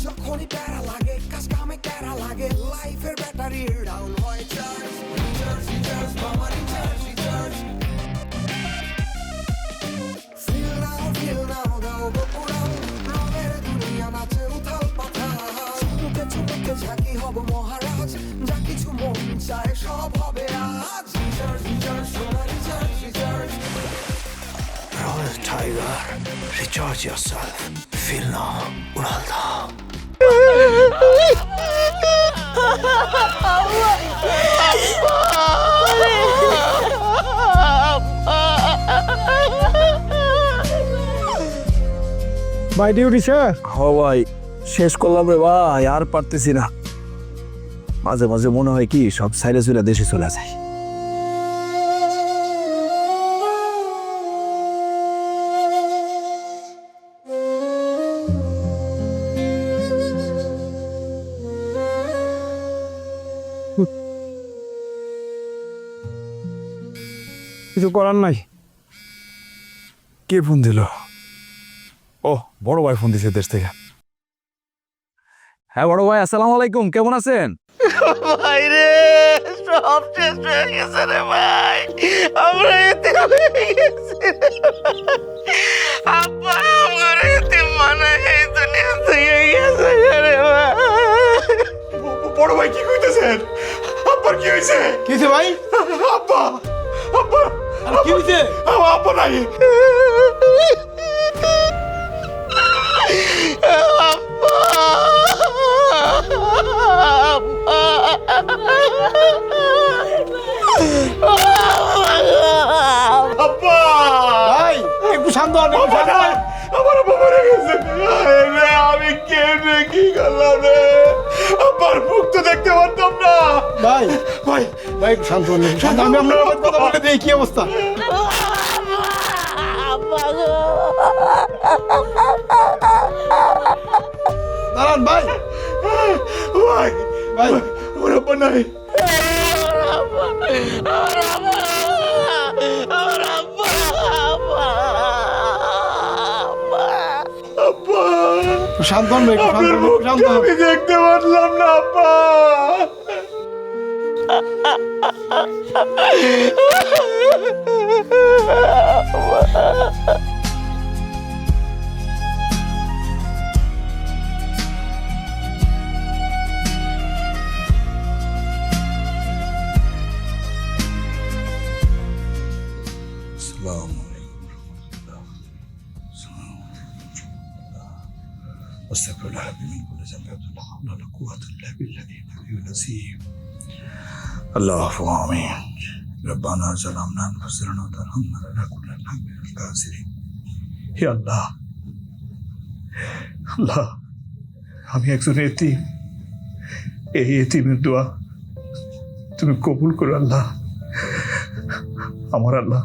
যখনই প্যারা লাগে কাজ কামে প্যারা লাগে লাইফের ব্যাটারি ডাউন হয় চার্জ রিচার্জ মামা রিচার্জ ফিল নাও দাও বকুড়াও রঙের দুনিয়া নাচে উথাল পাথাল চুমুকে চুমুকে ঝাঁকি হব মহারাজ যা কিছু মন চায় সব হবে আজ রিচার্জ সোনা recharge Royal Tiger, recharge yourself. Feel now, Uralda. My duty, sir. ভাই শেষ করলাম রে ভাই, আর পারতেছি না। মাঝে মাঝে মনে হয় কি সব সাইডে চলে দেশে চলে যায়। কিছু করার নাই। কে ফোন দিল? ও বড় ভাই ফোন দিছে দেশ থেকে। হ্যাঁ বড় ভাই, আসসালামু আলাইকুম, কেমন আছেন? ভাই রে, সব শেষ হয়ে গেছে রে ভাই, আমরা এতে হয়ে গেছি রে ভাই। আব্বা আমার এতে মানে এই দুনিয়া থেকে গেছে রে ভাই। বড় ভাই কি কইতেছেন? আব্বার কি হয়েছে? কি হয়েছে ভাই? আব্বা আব্বা কি হয়েছে? আব্বা নাই। আব্বা ভাই একটু শান্ত হন, একটু শান্ত হন। আমার আব্বা মরে গেছে। আমি কেমনে কি করলাম রে? আব্বার মুখ তো দেখতে পারতাম না। ভাই ভাই ভাই একটু শান্ত হন, একটু শান্ত হন। আমি আপনার আবার কথা বলে দেখি কি অবস্থা। দাঁড়ান ভাই, ভাই ভাই আমার আব্বা নাই। আব্বা একটু শান্ত হন ভাই, একটু শান্ত হন, একটু শান্ত হন। আমি দেখতে পারলাম না আব্বা। আসসালামু আলাইকুম রাহমাতুল্লাহ। আস্তাগফিরুল্লাহ মিন কুল্লি যামবিন ওয়া লা হাওলা ওয়া লা কুওয়াতা ইল্লা বিল্লাহিল আলিয়্যিল আযীম। আল্লাহুম্মা আমিন। রব্বানা যালামনা আনফুসানা ওয়া তারহামনা লানাকুনান্না মিনাল খাসিরিন। হে আল্লাহ, আল্লাহ আমি একজন এতিম, এই এতিমের দোয়া তুমি কবুল করো আল্লাহ। আমার আল্লাহ,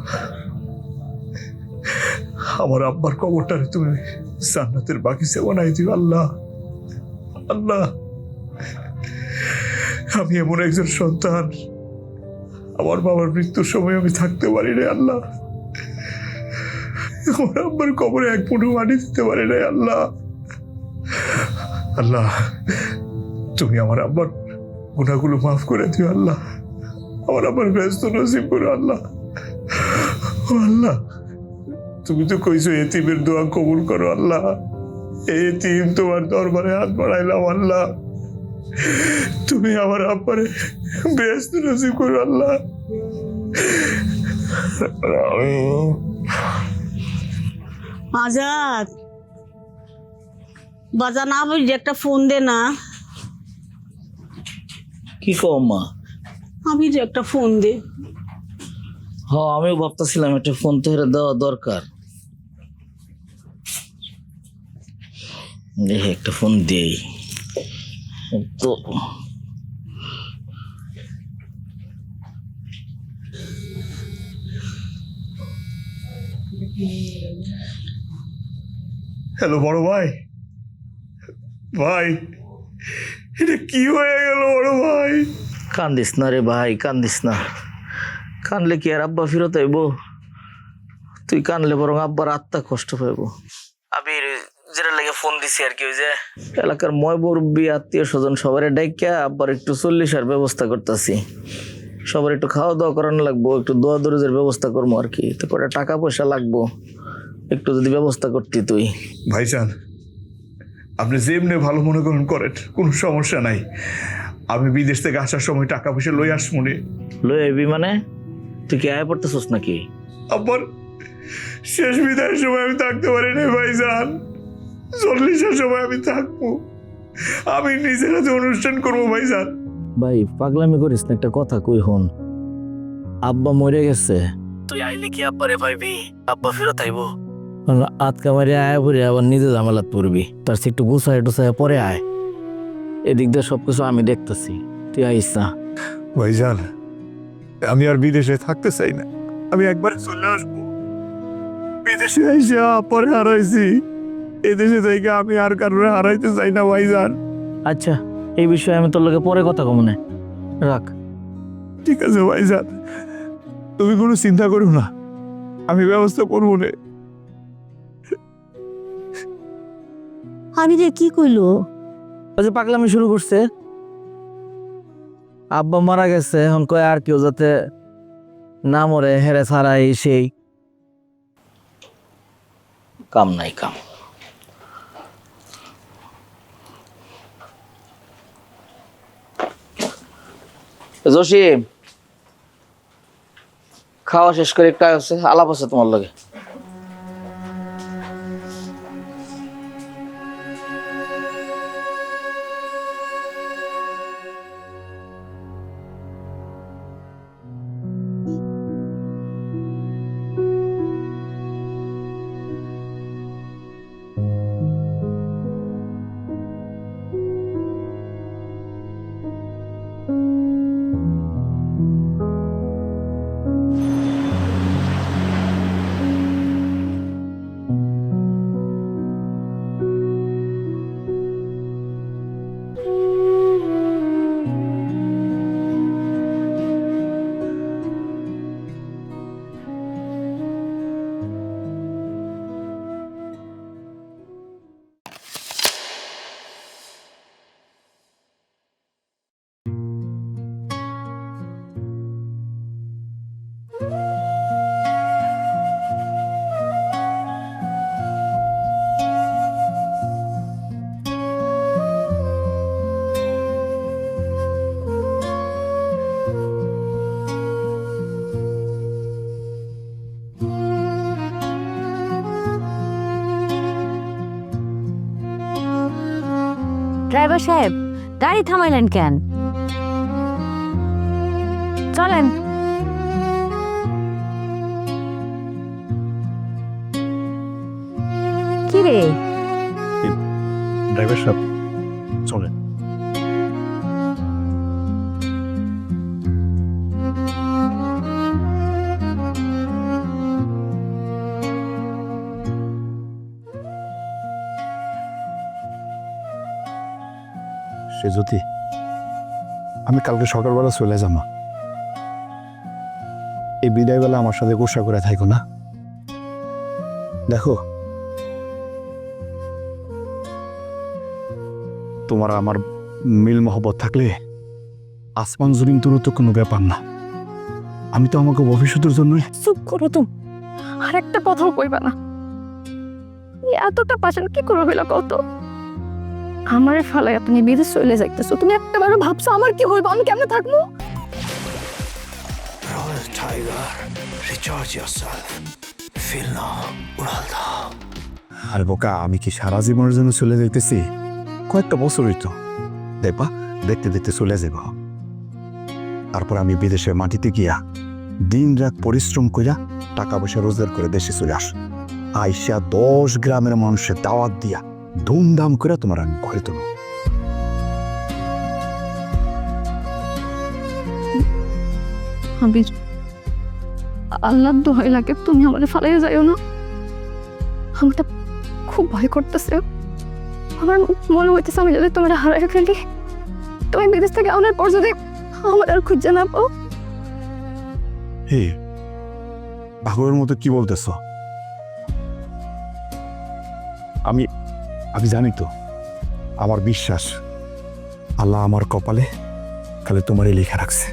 আমার আব্বার কবরটারে তুমি জান্নাতের বাগিচা বানাই দিও আল্লাহ। আল্লাহ আমি এমন একজন সন্তান, আমার বাবার মৃত্যুর সময় আমি থাকতে পারি না আল্লাহ। আমার আব্বার কবরে এক মুঠো মাটি দিতে পারি না আল্লাহ। আল্লাহ তুমি আমার আব্বার গুনাহগুলো মাফ করে দিও আল্লাহ। আমার আব্বার ব্যস্ত নসিব করো আল্লাহ। ও আল্লাহ, তুমি তো কইছো এতিমের দোয়া কবুল করো আল্লাহ। এই এতিম তোমার দরবারে হাত বাড়াইলাম আল্লাহ, তুমি আমার আব্বারে ব্যস্ত নসিব করো আল্লাহ। আজাদ বাজা না বুঝে একটা ফোন দে না। কি কও মা? আমি যে একটা ফোন দে। হ্যাঁ আমিও ভাবতেছিলাম একটা ফোন তো হেরে দেওয়া দরকার। দেখে একটা ফোন দেই তো। হ্যালো বড় ভাই। ভাই এটা কি হয়ে গেল বড় ভাই? কান্দিস না রে ভাই, কান্দিস না। কানলে কি আর আব্বা ফিরত আইব? তুই কানলে বরং আব্বার আত্মা কষ্ট পাইব। আবির যেটা লাগে ফোন দিছি আর কি, ওই যে এলাকার ময় মুরব্বী আত্মীয় স্বজন সবার ডাইকা আবার একটু 40-এর ব্যবস্থা করতেছি। সবার একটু খাওয়া দাওয়া করানো লাগবো, একটু দোয়া দরুজের ব্যবস্থা করবো আর কি। তো করে টাকা পয়সা লাগবো, একটু যদি ব্যবস্থা করতি তুই। ভাইজান, আপনি যেমনি ভালো মনে করেন করেন, কোনো সমস্যা নাই। আমি বিদেশ থেকে আসার সময় টাকা পয়সা লই আসমুনি। লই আইবি মানে? তুই কি আয় পড়তেছস নাকি? আবার শেষ বিদায়ের সময় আমি থাকতে পারি না ভাইজান, 40-এর সময় আমি থাকবো। আমি নিজের হাতে অনুষ্ঠান করবো ভাইজান। ভাই পাগলামি করিস না, একটা কথা কই হন। আব্বা মরে গেছে, তুই আইলে কি আব্বারে পাইবি? আব্বা ফেরত আইবো? আতকা মারি আয় পড়ে আবার নিজে ঝামেলাত পড়বি। তার চেয়ে একটু গুছায় টুছায় পরে আয়। এদিক দিয়ে সবকিছু আমি দেখতেছি, তুই আইস না। ভাইজান, আমি আর বিদেশে থাকতে চাই না, আমি একবার চলে আসবো। বিদেশে এসে পরে হারাইছি, এদেশে থেকে আমি আর কারোর হারাইতে চাই না ভাইজান। আচ্ছা, এই বিষয়ে আমি তোর লগে পরে কথা কম না, রাখ। ঠিক আছে ভাইজান, তুমি কোনো চিন্তা করো না, আমি ব্যবস্থা করবো না। আমি যে কি কইলো? ওই যে পাগলামি শুরু করছে, আব্বা মারা গেছে, এখন কয় আর কেউ যাতে না মরে, হেরে ছাড়াই সেই কাম নাই কাম। জসিম, খাওয়া শেষ করে একটা আলাপ আছে তোমার লগে। ড্রাইভার সাহেব, গাড়ি থামাইলেন কেন? চলেন। কি রে? ড্রাইভার সাহেব চলেন। সে যদি আমি কালকে সকালবেলা চলে যাবো, এই বিদায়বেলা আমার সাথে গোসা করে থাকো না। দেখো, তোমার আমার মিল মহব্বত থাকলে আসমান জমিন তো কোনো ব্যাপার না। আমি তো আমাকে ভবিষ্যতের জন্য। চুপ করো তুমি, আর একটা কথাও কইবা না। এতটা পাশান কি করবে কত? আমার ফালাই তুমি বিদেশ চলে যাইতেছো, তুমি একটাবারও ভাবছো আমার কি হইব, আমি কেমনে থাকবো? Royal Tiger, recharge yourself. Feel now, Uralda. আর বোকা, আমি কি সারা জীবনের জন্য চলে যাইতেছি? কয়েকটা বছরই তো, দেখবা দেখতে দেখতে চলে যাব। তারপর আমি বিদেশের মাটিতে গিয়া দিন রাত পরিশ্রম কইরা টাকা পয়সা রোজগার করে দেশে চলে আস। আইসা 10 গ্রামের মানুষের দাওয়াত দিয়া ধুমধাম করে তোমার আমি ঘরে তুলো। আল্লাহর দোহাই লাগে, তুমি আমারে ফালাইয়া যাইও না। আমারটা খুব ভয় করতেছে। আমার মনে হইতেছে আমি যদি তোমার হারাই ফেলি, তুমি বিদেশ থেকে আনার পর যদি আমার আর খুঁজে না পাও। হে, পাগলের মতো কি বলতেছ? আমি আমি জানি তো, আমার বিশ্বাস আল্লাহ আমার কপালে তাহলে তোমারই লেখা রাখছে।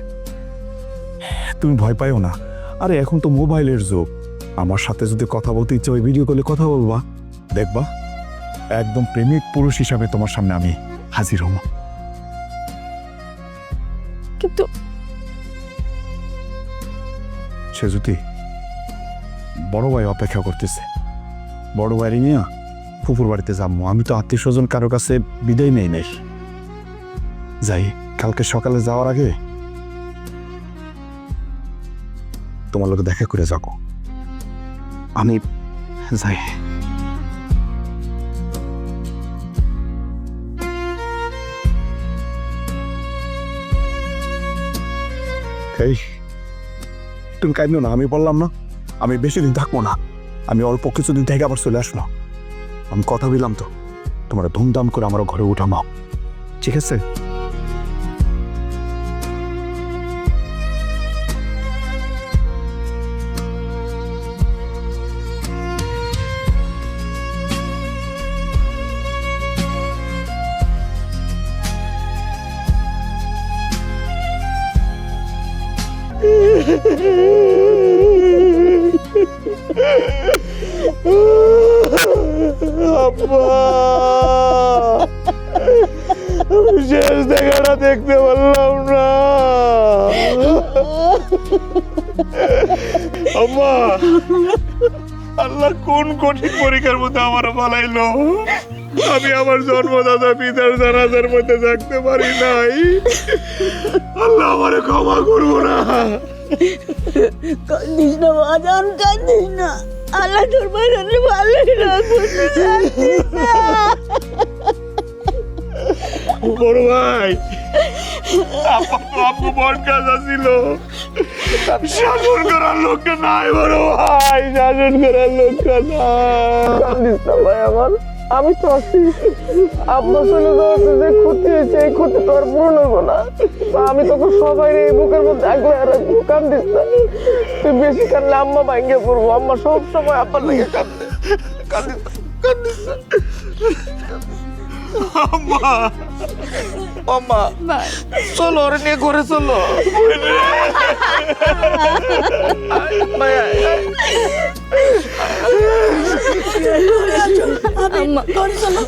তুমি ভয় পাইও না। আরে এখন তো মোবাইলের যুগ, আমার সাথে যদি কথা বলতে ইচ্ছে হয় ভিডিও কলে কথা বলবা, দেখবা একদম প্রেমিক পুরুষ হিসাবে তোমার সামনে আমি হাজির হব। কিন্তু সে যদি বড় ভাই অপেক্ষা করতেছে, বড় ভাই নিয়ে ফুপুর বাড়িতে যাবো। আমি তো আত্মীয় স্বজন কারো কাছে বিদায় নেই নাই। যাই, কালকে সকালে যাওয়ার আগে তোমার লোকে দেখা করে যাবো। আমি যাই। এই, তুমি কাঁদো না, আমি বললাম না আমি বেশি দিন থাকবো না, আমি অল্প কিছুদিন থেকে আবার চলে আসলো। আমি কথা দিলাম তো, তোমরা ধুমধাম করে আমার ঘরে উঠামাও, ঠিক আছে? আব্বা, আমি শেষ দেখাটা দেখতে পারলাম না। আম্মা, আল্লাহ কোন কঠিন পরীক্ষার মধ্যে আমার বানাইলো। আমি আমার জন্মদাতা পিতার জানাজার মধ্যে থাকতে পারি নাই। আল্লাহ আমারে ক্ষমা করবো না। কান্দিস না বাজান, কান্দিস না। আল্লাহ তোর বাজানে ভালোই রাখবো, তুই কান্দিস না। বড় ভাই, আপু বড় কাজ ছিল, শাসন করার লোকটা নাই। বড় ভাই, শাসন করার লোকটা নাই। কান্দিস না ভাই আমার, আমি তো আছি। আব্বা চলে যাওয়াতে যে ক্ষতি হয়েছে, এই ক্ষতি তো আর পূরণ হবো না। আমি তোকে সবাই এই বুকের মধ্যে আগলে রাখবো। কান্দিস না, তুই বেশি কাঁদলে আম্মা ভাঙ্গে পড়বো। আম্মা সব সময় আব্বার লাগে কান্দে। কান্দিস না, কান্দিস না। আম্মা, আম্মা চলো, ওরে নিয়ে ঘরে চলো। ভাই, আম্মা ঘরে চলো।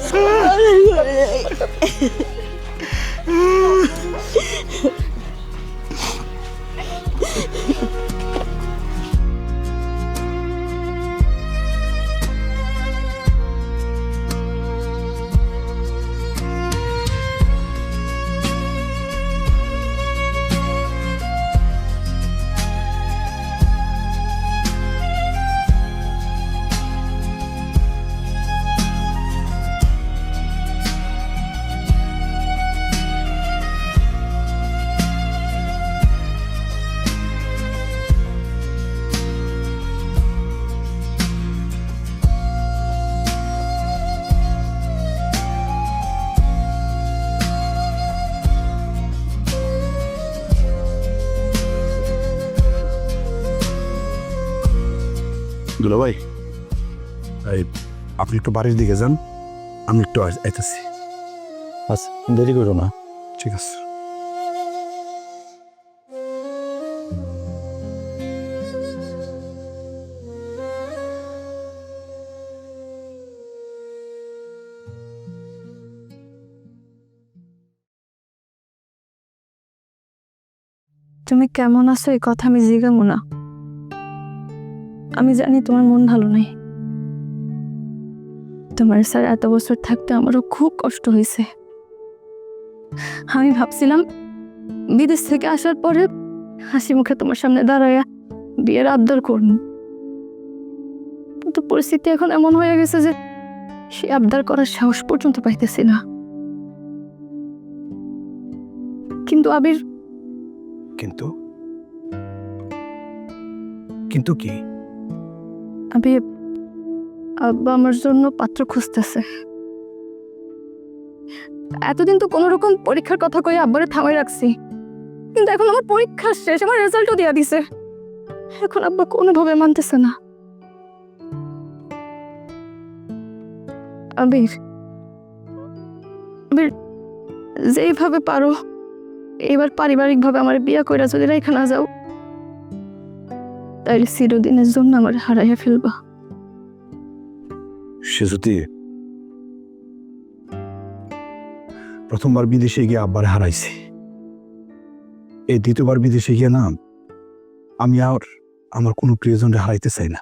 দুলা ভাই, এই আপনি একটু বাড়ির দিকে যান, আমি একটু আইতেছি। আচ্ছা, দেরি করো না, ঠিক আছে? তুমি কেমন আছো এই কথা আমি জিজ্ঞাসা না। আমি জানি তোমার মন ভালো নেই। তোমার স্যার এত বছর থাকতে আমারও খুব কষ্ট হয়েছে। আমি ভাবছিলাম বিদেশ থেকে আসার পরে হাসি মুখে তোমার সামনে দাঁড়ায়া বিয়ের আবদার করব, কিন্তু পরিস্থিতি এখন এমন হয়ে গেছে যে সে আবদার করার সাহস পর্যন্ত পাইতেছি না। কিন্তু আবির, কিন্তু কিন্তু কি? আবির, আব্বা আমার জন্য পাত্র খুঁজতেছে। এতদিন তো কোনো রকম পরীক্ষার কথা কয়ে আব্বারে থামাই রাখছি, কিন্তু এখন আমার পরীক্ষা শেষ, আমার রেজাল্টও দিয়া দিছে। এখন আব্বা কোনোভাবে মানতেছে না। আবির, আবির, যেইভাবে পারো এবার পারিবারিকভাবে আমার বিয়া কইরা যদি রেখা না যাও, তাইলে চিরদিনের জন্য আমার হারাইয়া ফেলবা। সে যদি প্রথমবার বিদেশে গিয়ে আব্বারে হারাইছি, এই দ্বিতীয়বার বিদেশে গিয়ে না আমি আর আমার কোনো প্রিয়জনকে হারাইতে চাই না।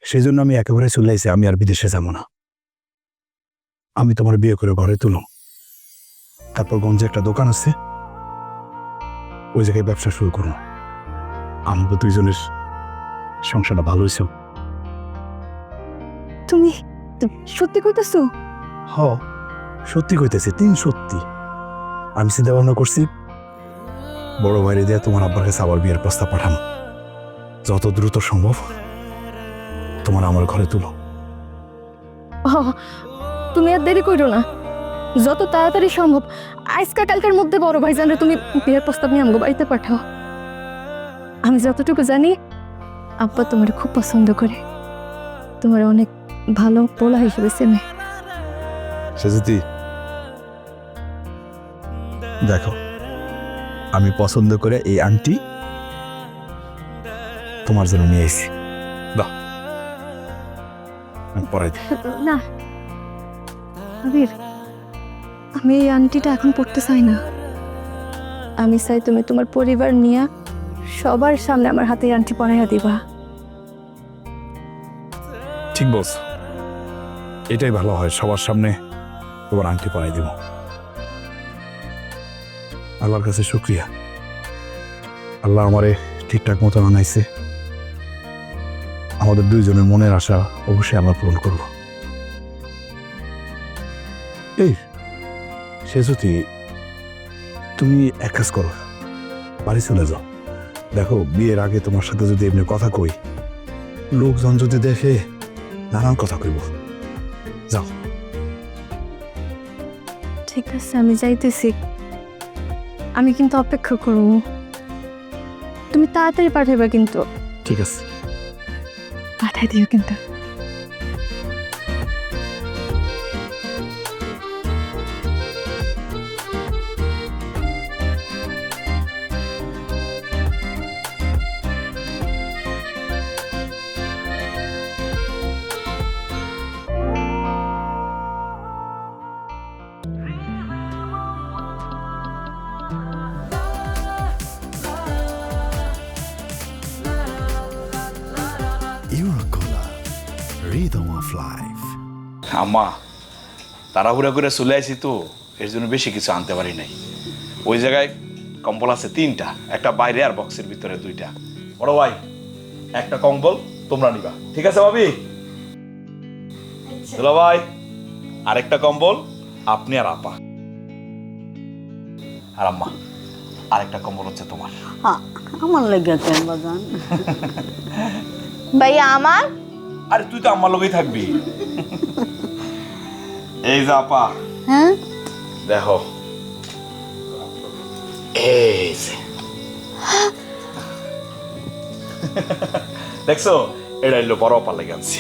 সেই জন্য আমি একেবারে চলে আইছি, আমি আর বিদেশে যাব না। আমি তোমার বিয়ে করে ঘরে তুলো, তারপর গঞ্জে একটা দোকান আছে, ওই জায়গায় ব্যবসা শুরু করো। আমাদের দুইজনের সংসারটা ভালো হয়েছে। তুমি সত্যি কইতেছো? হ, সত্যি কইতেছি, সত্যি। আমি চিন্তা ভাবনা করছি বড় বাইরে দিয়ে তোমার আব্বার কাছে আবার বিয়ের প্রস্তাব পাঠানো, যত দ্রুত সম্ভব তোমার আমার ঘরে তুলো। তুমি আর দেরি করো না, যত তাড়াতাড়ি সম্ভব আজকা কালকের মধ্যে বড় ভাইজানরে তুমি বিয়ের প্রস্তাব নিয়ে আমগো বাড়িতে পাঠাও। আমি যতটুকু জানি আব্বা তোমার খুব পছন্দ করে, তোমার অনেক ভালো পোলা হিসেবে চেনে। সে যদি দেখো, আমি পছন্দ করে এই আংটি তোমার জন্য নিয়ে এসেছি, দাও আমি পরাই দিই। না আবির, আমি এই আংটিটা এখন পড়তে চাই না। আমি চাই তুমি তোমার পরিবার নিয়ে সবার সামনে আমার হাতে এই আংটি পরাইয়া দিবা। ঠিক বলছো, এটাই ভালো হয়, সবার সামনে তোমার আংটি পরাই দিব। আল্লাহর কাছে শুকরিয়া, আল্লাহ আমারে ঠিকঠাক মতো বানাইছে। আমাদের দুইজনের মনের আশা অবশ্যই আমরা পূরণ করব। এই সে যদি তুমি এক কাজ করো, বাড়ি চলে যাও। দেখো, বিয়ের আগে তোমার সাথে যদি এমনি কথা কই, লোকজন যদি দেখে নানান কথা কইব। যাও। ঠিক আছে, আমি যাইতেছি। আমি কিন্তু অপেক্ষা করব, তুমি তাড়াতাড়ি পাঠাইবা কিন্তু। ঠিক আছে, পাঠাই দিও কিন্তু। Eurocola, rhythm of life. আম্মা, তাড়াহুড়া করে চলে আসি তো, এর জন্য বেশি কিছু আনতে পারি নাই। ওই জায়গায় কম্বল আছে 3টা, একটা বাইরে আর বক্সের ভিতরে 2টা। বড় ভাই, একটা কম্বল তোমরা নিবা, ঠিক আছে ভাবি? দুলা ভাই, আরেকটা কম্বল আপনি আর আপা। আর আম্মা, আরেকটা কম্বল হচ্ছে তোমার। আমার লেগে কেন বাজান? ভাইয়া আমার? আরে তুই তো আমার লগেই থাকবি। এই যে আপা, হ্যাঁ, দেখো, এই যে দেখছো, এটা হইলো বড় আপা লেগে আনছি।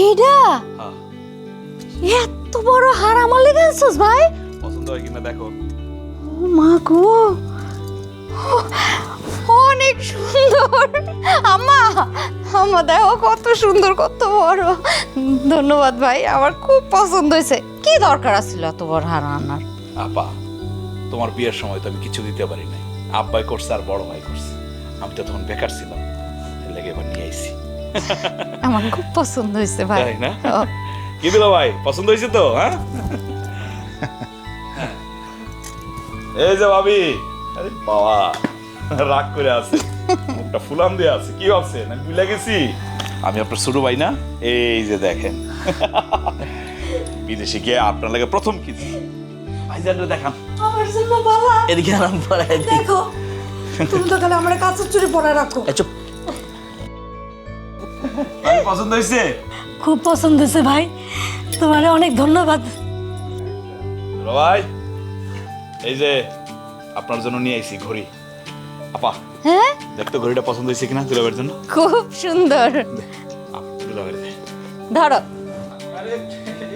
এটা হ্যাঁ। এত বড় হার আমার লেগে আনছস ভাই? পছন্দ হয় কিনা দেখো। ও মা গো, অনেক সুন্দর। আম্মা, আম্মা দেখো কত সুন্দর, কত বড়। ধন্যবাদ ভাই, আমার খুব পছন্দ হয়েছে। কি দরকার আছিল এত বড় হার আনার? আপা, তোমার বিয়ের সময় তো আমি কিছু দিতে পারি নাই, আব্বাই করছে আর বড় ভাই করছে। আমি তো তখন বেকার ছিলাম, এর লেগে এবার নিয়ে আইছি। আমার খুব পছন্দ হয়েছে ভাই। তাই না? ও, কি দিল ভাই, পছন্দ হয়েছে তো? হ্যাঁ, এই যে ভাবি, আরে বাবা রাগ করে আছে, মুখটা ফুলাম দিয়ে আছে। কি ভাবছেন আমি ভুলে গেছি? আমি আপনার ছোট ভাই না? এই যে দেখেন, বিদেশে গিয়ে আপনার লাগে প্রথম কিনছি। ভাইজানরে দেখান। আমার জন্য বাবা। এদিকে আরাম পড়াই দিই। দেখো, তুমি তো তাহলে আমার কাছে চুরি পড়া রাখো। চুপ। ভাই পছন্দ হয়েছে? খুব পছন্দ হয়েছে ভাই, তোমার অনেক ধন্যবাদ। ভাই, এই যে আপনার জন্য নিয়ে আইছি ঘড়ি। আপা, হ্যাঁ, দেখতো ঘড়িটা পছন্দ হয়েছে কিনা দুলাবের জন্য? খুব সুন্দর। দুলাবের দে। ধরো। আরে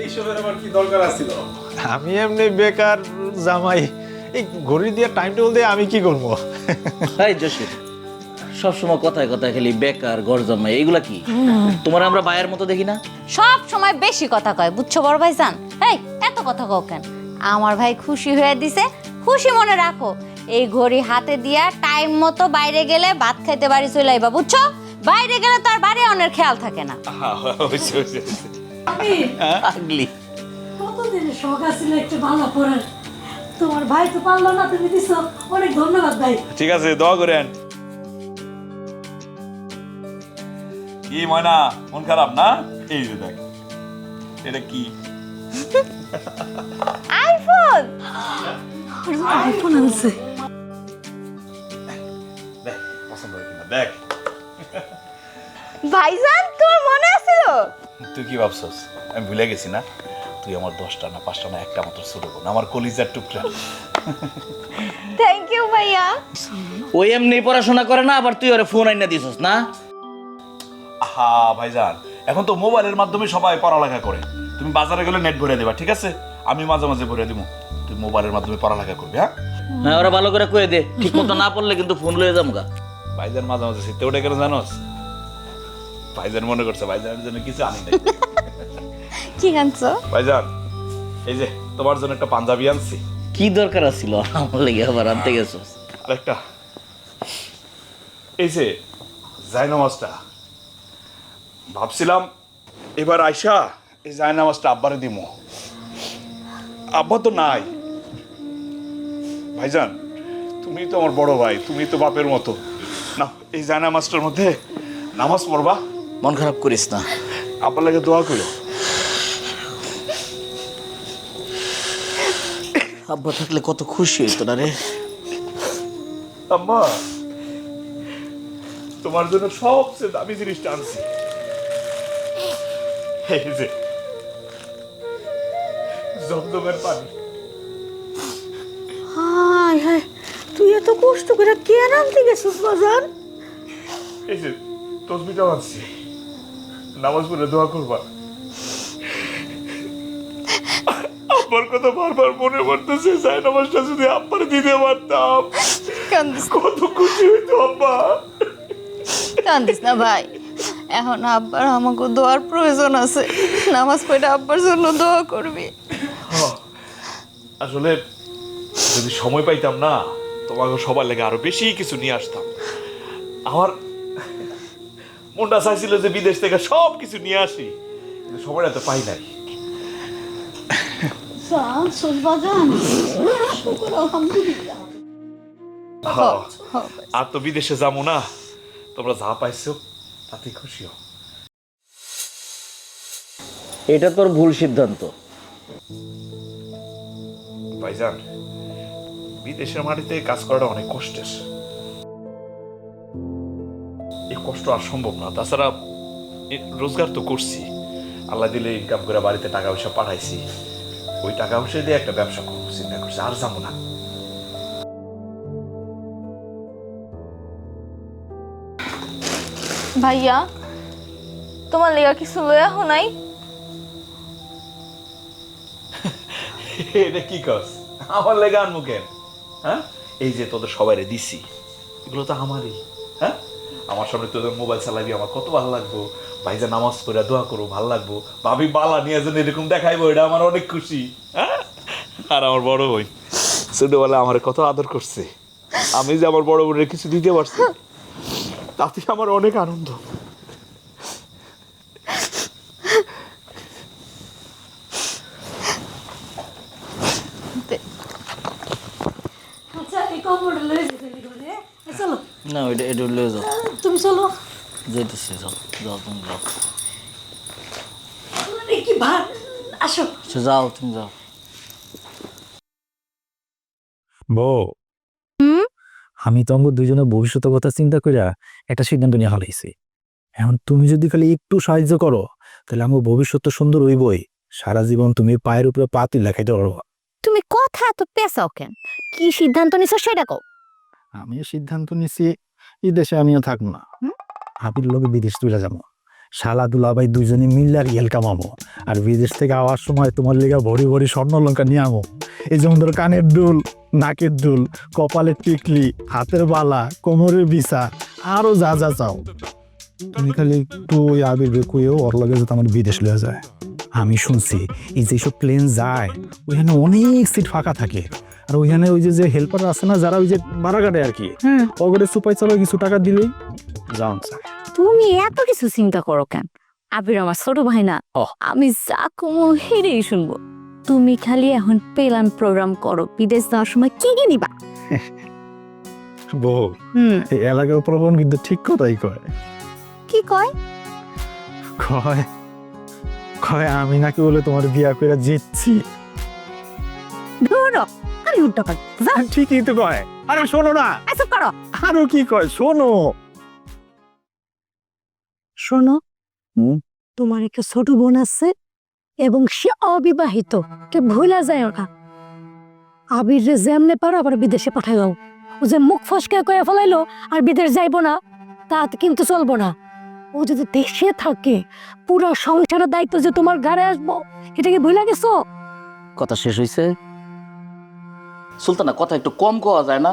এইসবের আবার কি দরকার আছিল? আমি এমনি বেকার জামাই, এই ঘড়ি দিয়ে টাইম টেবিল দিয়ে আমি কি করবো? হাই জসিম, সবসময় কথায় কথায় খালি বেকার ঘর জমাই, এগুলা কি? তোমার আমরা ভাইয়ের মতো দেখি না? সব সময় বেশি কথা কয়, বুঝছো বড় ভাইজান? এই এত কথা কও কেন? আমার ভাই খুশি হয়ে দিছে, খুশি মনে রাখো। এই ঘড়ি হাতে দিয়া টাইম মতো বাইরে গেলে ভাত খাইতে বাড়ি চলে আইবা, বুঝছো? বাইরে গেলে তো আর বাড়ি অনেক খেয়াল থাকে না। আগলি কতদিনের শখ আছিল একটু ভালো পড়ার, তোমার ভাই তো পারলো না, তুমি দিছো, অনেক ধন্যবাদ ভাই। ঠিক আছে, দোয়া করেন। কি ময়না, মন খারাপ না? এই যে দেখ, এটা কি? আইফোন। আইফোন আনছে। দেখ পছন্দ হয় কিনা দেখ। ভাইজান তোমার মনে আছিল? তুই কি ভাবছস আমি ভুলে গেছি না? তুই আমার 10টা না 5টা না একটা মাত্র ছোট বোন, আমার কলিজার টুকরা। থ্যাংক ইউ ভাইয়া। ওই এমনি পড়াশোনা করে না, আবার তুই ওরে ফোন আইনা দিছস না? আহা ভাইজান, এখন তো মোবাইলের মাধ্যমে সবাই পড়ালেখা করে। তুমি বাজারে গেলে নেট ভরে দেবা, ঠিক আছে? আমি মাঝে মাঝে ভরে দিব, তুই মোবাইলের মাধ্যমে পড়ালেখা করবি। হ্যাঁ হ্যাঁ, ওরা ভালো করে কয়ে দে, ঠিক মতো না পড়লে কিন্তু ফোন লয়ে যামগা। ভাইজান মাঝে মাঝে শীতে ওটা কেন জানোস? ভাইজান মনে করছে ভাইজানের জন্য কিছু আনি নাই। কি আনছো? ভাইজান এই যে তোমার জন্য একটা পাঞ্জাবি আনছি। কি দরকার আছিল আমার লেগে আবার আনতে গেছস? আরেকটা এই যে জায়নামাজটা, ভাবছিলাম এবার আয়শা এই জায়নামাজটা আব্বারে দিমু। আব্বা তো নাই। ভাইজান তুমি তো আমার বড় ভাই, তুমি তো বাপের মতো না। এই জায়নামাজটার মধ্যে নামাজ পড়বা, মন খারাপ করিস না। আব্বার লাগে দোয়া করো। আব্বা থাকলে কত খুশি হইতো না রে। আম্মা তোমার জন্য সবচেয়ে দামি জিনিসটা আনছি। এই যে জমজমের পানি। হায় হায়, তুই এত কষ্ট করে কেন আনতে গেছিস বাজার? এই যে তসবিটাও আনছি, নামাজ পড়ে দোয়া করবা। আব্বার কথা বারবার মনে পড়তেছে, যাই নামাজটা যদি আব্বার দিতে পারতাম কত খুশি হইতো আব্বা। কান্দিস না ভাই, এখন আব্বার আমাকে দোয়ার প্রয়োজন আছে। নামাজ পড়ে আব্বার জন্য দোয়া করবি। আসলে যদি সময় পাইতাম না, তোমাকে সবার লেগে আরো বেশি কিছু নিয়ে আসতাম। আমার মনটা চাইছিল যে বিদেশ থেকে সব কিছু নিয়ে আসি, কিন্তু সময়টা তো পাই নাই। আর তো বিদেশে যাবো না, তোমরা যা পাইছো তাতে খুশি হও। এটা তোর ভুল সিদ্ধান্ত। ভাইজান বিদেশের মাটিতে কাজ করাটা অনেক কষ্টের, এই কষ্ট আর সম্ভব না। তাছাড়া রোজগার তো করছি, আল্লাহ দিলে ইনকাম করে বাড়িতে টাকা পয়সা পাঠাইছি, ওই টাকা পয়সা দিয়ে একটা ব্যবসা করবো চিন্তা করছি, আর যাবো না। ভাইয়া তোমার লেগা কিছু লয়া হো নাই? এটা কি কাজ আমার লেগে আনমু কেন? হ্যাঁ এই যে তোদের সবাইরে দিছি, এগুলো তো আমারই। হ্যাঁ আমার সামনে তোদের মোবাইল চালাবি, আমার কত ভালো লাগবো। ভাইজা নামাজ পড়ে দোয়া করবো, ভালো লাগবো। ভাবি বালা নিয়ে যেন এরকম দেখাইবো, এটা আমার অনেক খুশি। হ্যাঁ আর আমার বড় বোন ছোটবেলা আমার কত আদর করছে, আমি যে আমার বড় বোনের কিছু দিতে পারছি তাতে আমার অনেক আনন্দ। আচ্ছা, এই কম্বলটা লয়ে যেতে হবে। চলো না, ওইটা এটা লয়ে যাও। তুমি চলো। যাইতেছি, যাও যাও, তুমি যাও। কি ভার, আসো। আচ্ছা, যাও তুমি যাও। বউ, আমি তো আমার দুইজনের ভবিষ্যতের কথা চিন্তা কইরা একটা সিদ্ধান্ত নিয়ে হালাইছি। এখন তুমি যদি খালি একটু সাহায্য করো, তাহলে আমার ভবিষ্যৎ তো সুন্দর হইবই। সারা জীবন তুমি পায়ের উপরে পা তুলে খাইতে পারবো। তুমি কথা তো পেছাও কেন? কি সিদ্ধান্ত নিছো সেটা কও। আমিও সিদ্ধান্ত নিছি এই দেশে আমিও থাকবো না, হাবির লোকে বিদেশ তুলে যাবো। শালা দুলাভাই দুইজনে মিললে রিয়েল কামাবো, আর বিদেশ থেকে আওয়ার সময় তোমার লেগা ভরি ভরি স্বর্ণ লঙ্কা নিয়ে আমো। এই যেমন ধরো কানের দুল, নাকের দুল, কপালের টিকলি, হাতের বালা, কোমরের বিছা, আরো যা যা চাও। তুমি খালি একটু ওই আবির বেকুয়েও ওর লগে যাতে আমার বিদেশ লয়ে যায়। আমি শুনছি এই যেসব প্লেন যায় ওইখানে অনেক সিট ফাঁকা থাকে, আর ওইখানে ওই যে হেল্পার আছে না যারা ওই যে ভাড়া কাটে আর কি, ওগুলো সুপাই চালো কিছু টাকা দিলেই যাও। তুমি এত কিছু চিন্তা করো কেন? আবির আমার ছোট ভাই না, আমি যা কমো হেরেই শুনবো। তুমি খালি এখন প্ল্যান প্রোগ্রাম করো, বিদেশ যাওয়ার সময় কি কি নিবা। বউ, এই এলাকার প্রবণ কিন্তু ঠিক কথাই কয়। কি কয়? কয় কয় আমি নাকি বলে তোমার বিয়া করে জিতছি। ধরো আমি উল্টো কর, ঠিকই তো কয়। আরে শোনো না, এসব করো। আরো কি কয় শোনো। শোনো, তোমার একটা ছোট বোন আছে এবং সে অবিবাহিত, কে ভুলা যায় না। আবির রে যেমনে পারো আবার বিদেশে পাঠাই দাও। ও যে মুখ ফসকে কয়ে ফেলাইলো আর বিদেশ যাইবো না, তাতে কিন্তু চলবো না। ও যদি দেশে থাকে পুরো সংসারের দায়িত্ব যে তোমার ঘরে আসবো, এটা কি ভুলা গেছো? কথা শেষ হইছে? সুলতানা, কথা একটু কম কওয়া যায় না?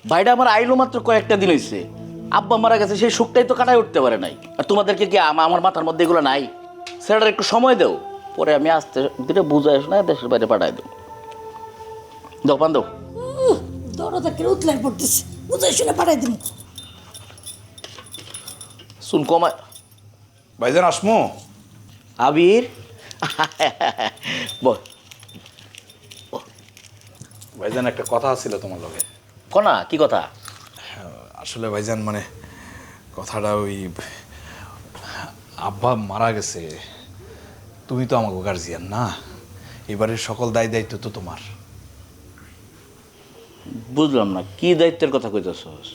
ভাইটা আমার আইলো মাত্র কয়েকটা দিন হইছে, আব্বা মারা গেছে, সেই শোকটাই তো কাটায় উঠতে পারে নাই। আর তোমাদেরকে কি আমার মাথার মধ্যে এগুলো নাই? সেটার একটু সময় দেও, পরে আমি আস্তে ধীরে বুঝাই না দেশের বাইরে পাঠাই দেবো। দাও পান দাও। দরজা কেউ উতলাই পড়তেছে, বুঝাই শুনে পাঠাই দিন। শুন কমায়। ভাইজান আসমো? আবির বল। ভাইজান একটা কথা ছিল তোমার লগে। কনা কি কথা? আসলে ভাইজান মানে কথাটা ওই আব্বা মারা গেছে, তুমি তো আমাকে গার্জিয়ান না, এবারের সকল দায় দায়িত্ব তো তোমার। বুঝলাম না কি দায়িত্বের কথা কইতেছস?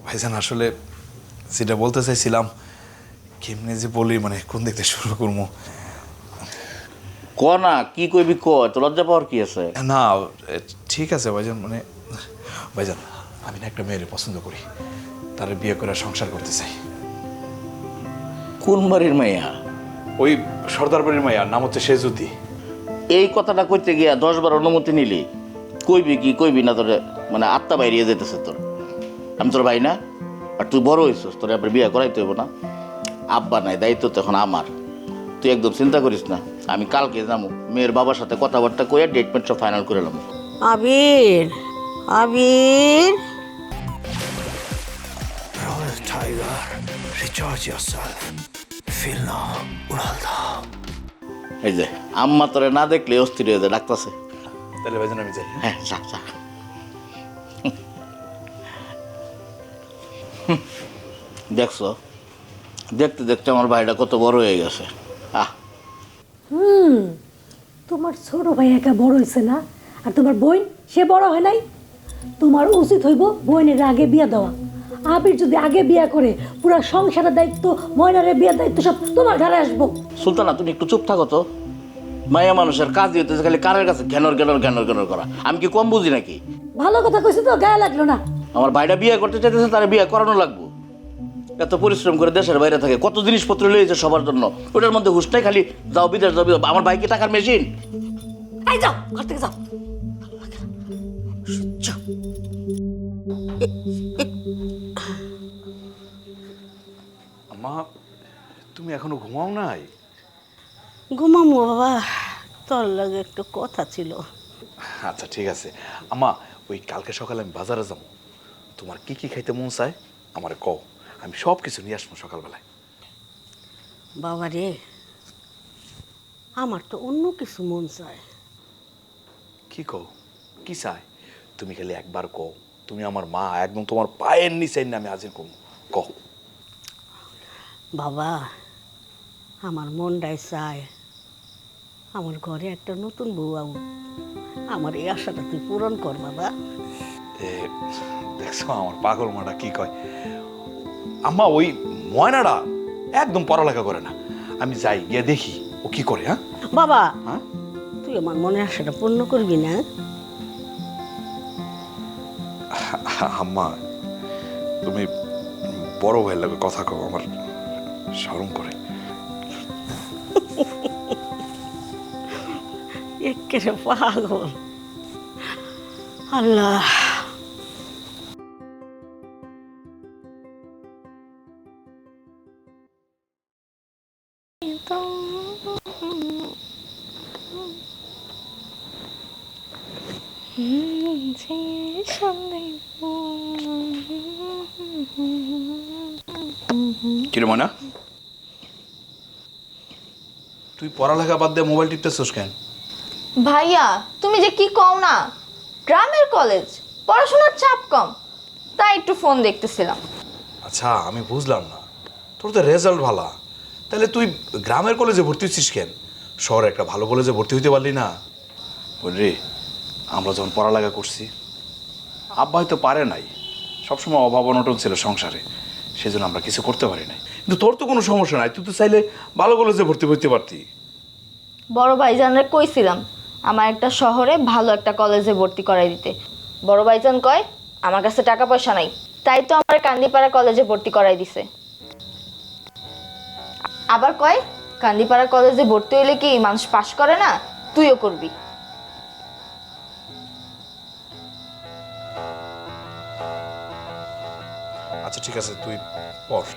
ভাইজান আসলে যেটা বলতে চাইছিলাম, কেমনে যে বলি মানে কোন দিকতে শুরু করবো। কনা কি কইবি ক, তো লজ্জা পাওয়ার কি আছে? না ঠিক আছে ভাইজান, মানে ভাইজান আমি না একটা মেয়েরে পছন্দ করি, তার বিয়ে করে সংসার করতে চাই। কোন বাড়ির মাইয়া? ওই সর্দার বাড়ির মাইয়ার নাম হচ্ছে সেজুতি। এই কথাটা কইতে গিয়া 10-12 অনুমতি নিলি, কইবি কি কইবি না তোরে মানে আত্মা বাইরিয়ে যেতেছে তোর। আমি তোর ভাই না? আর তুই বড় হইছিস, তোর এবার বিয়ে করাইতে হইব না? আব্বা নাই, দায়িত্ব তো এখন আমার। তুই একদম চিন্তা করিস না, আমি কালকে যাবো মেয়ের বাবার সাথে কথাবার্তা কইয়া ডেটমেন্ট সব ফাইনাল করে এলাম। আবির, আবির, Royal Tiger, recharge yourself. Feel now, উড়াল দাও। এই যে আম্মা তোরে না দেখলে অস্থির হয়ে যায়, ডাকতেছে। তাহলে ভাইজান আমি যাই। হ্যাঁ যা যা। দেখছো, দেখতে দেখতে আমার ভাইটা কত বড় হয়ে গেছে। তোমার ছোট ভাই একা বড় হয়েছে না, আর তোমার বোন সে বড় হয় নাই। তোমার উচিত হইব বোনের আগে বিয়া দেওয়া। আবির যদি আগে বিয়া করে পুরো সংসারের দায়িত্ব, ময়নারের বিয়ের দায়িত্ব সব তোমার ঘরে আসবো। সুলতানা তুমি একটু চুপ থাকো তো। মায়া মানুষের কাজই হতেছে খালি কারের কাছে ঘ্যানর ঘ্যানর ঘ্যানর ঘ্যানর করা। আমি কি কম বুঝি নাকি? ভালো কথা কইছি তো, গায়ে লাগলো না। আমার ভাইটা বিয়ে করতে চাইতেছে, তার বিয়ে করানো লাগবো। এত পরিশ্রম করে দেশের বাইরে থাকে, কত জিনিসপত্র লইয়েছে সবার জন্য, ওটার মধ্যে হুঁশটাই খালি যাও বিদেশ যাও। আমার ভাই কি টাকার মেশিন? এই যাও ঘর থেকে যাও। আম্মা তুমি এখনো ঘুমাও নাই? ঘুমামু বাবা, তোর লাগে একটু কথা ছিল। আচ্ছা ঠিক আছে আম্মা, ওই কালকে সকালে আমি বাজারে যাবো, তোমার কি কি খাইতে মন চায় আমার কও, আমি সব কিছু নিয়ে আসবো সকালবেলায়। বাবা রে, আমার তো অন্য কিছু মন চায়। কি কও, কি চাই? তুমি খালি একবার কও, তুমি আমার মা, একদম তোমার পায়ের নিচে না আমি হাজির করবো, কও। বাবা, আমার মনটাই চায় আমার ঘরে একটা নতুন বউ আউ। আমার এই আশাটা তুই পূরণ কর বাবা। দেখছো আমার পাগল মাটা কি কয়। আম্মা ওই ময়নাটা একদম পড়ালেখা করে না, আমি যাই গিয়ে দেখি ও কি করে। হ্যাঁ বাবা, হ্যাঁ তুই আমার মনের আশাটা পূর্ণ করবি না? আম্মা তুমি বড় ভাইয়ের লাগে কথা কও, আমার শরম করে। একেবারে পাগল। আল্লাহ, কিরে ময়না, তুই পড়ালেখা বাদ দিয়ে মোবাইল টিপতেছিস কেন? ভাইয়া তুমি যে কি কও না, গ্রামের কলেজ, পড়াশোনার চাপ কম, তাই একটু ফোন দেখতেছিলাম। আচ্ছা আমি বুঝলাম না, তোর তো রেজাল্ট ভালো, তাহলে তুই গ্রামের কলেজে ভর্তি হচ্ছিস কেন? শহরে একটা ভালো কলেজে ভর্তি হইতে পারলি না? বুঝলি, আমরা যখন পড়ালেখা করছি আব্বা হয়তো পারে নাই, সবসময় অভাব অনটন ছিল সংসারে, সেজন্য আমরা কিছু করতে পারি নাই। কিন্তু তোর তো কোনো সমস্যা নাই, তুই তো চাইলে ভালো কলেজে ভর্তি হইতে পারতি। বড় ভাইজানরে কইছিলাম আমার একটা শহরে ভালো একটা কলেজে ভর্তি করাই দিতে। বড় ভাইজান কয় আমার কাছে টাকা পয়সা নাই, তাই তো আমার কান্দিপাড়া কলেজে ভর্তি করাই দিছে। আবার কয় কান্দিপাড়া কলেজে ভর্তি হইলে কি মানুষ পাশ করে না, তুইও করবি। আচ্ছা ঠিক আছে, তুই পড়।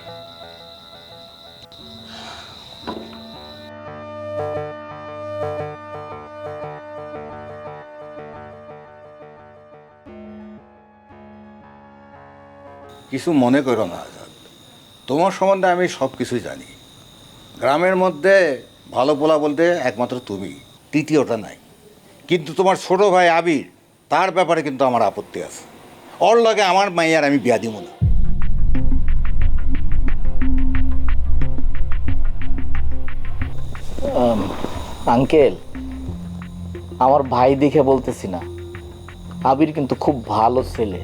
কিছু মনে করো না আজাদ, তোমার সম্বন্ধে আমি সব কিছুই জানি। গ্রামের মধ্যে ভালো পোলা বলতে একমাত্র তুমি, তৃতীয়টা নাই। কিন্তু তোমার ছোট ভাই আবির, তার ব্যাপারে কিন্তু আমার আপত্তি আছে। ওর লগে আমার মাইয়ার আমি বিয়া দিব না। আঙ্কেল, আমার ভাই দেখে বলতেছি না, আবির কিন্তু খুব ভালো ছেলে।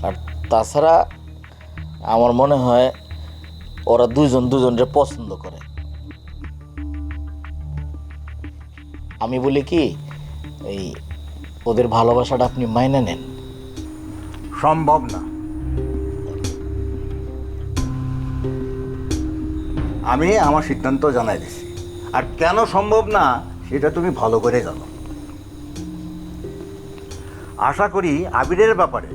আর তাছাড়া আমার মনে হয় ওরা দুজন দুজনকে পছন্দ করে। আমি বলি কি, এই ওদের ভালোবাসাটা আপনি মাইনে নেন। সম্ভব না। আমি আমার সিদ্ধান্ত জানাই দিছি, আর কেন সম্ভব না সেটা তুমি ভালো করে জানো। আশা করি আবিরের ব্যাপারে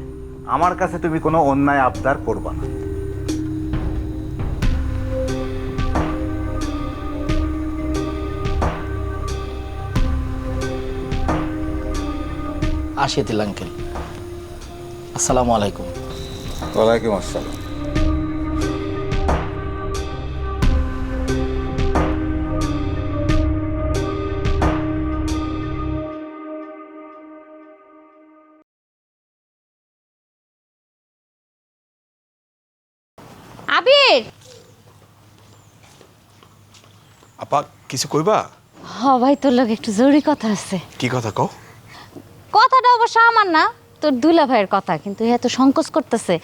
আমার কাছে তুমি কোনো অন্যায় আবদার করবা না। আশিয়াতিল আঙ্কেল, আসসালামু আলাইকুম। ওয়ালাইকুম আসসালাম। আবির, আপা কিছু কইবা? হ ভাই, তোর লগে একটু জরুরি কথা আছে। কি কথা কও? কথাটা অবশ্য আমার না, তোর দুলা ভাইয়ের কথা, কিন্তু এত সংকোচ করতেছে,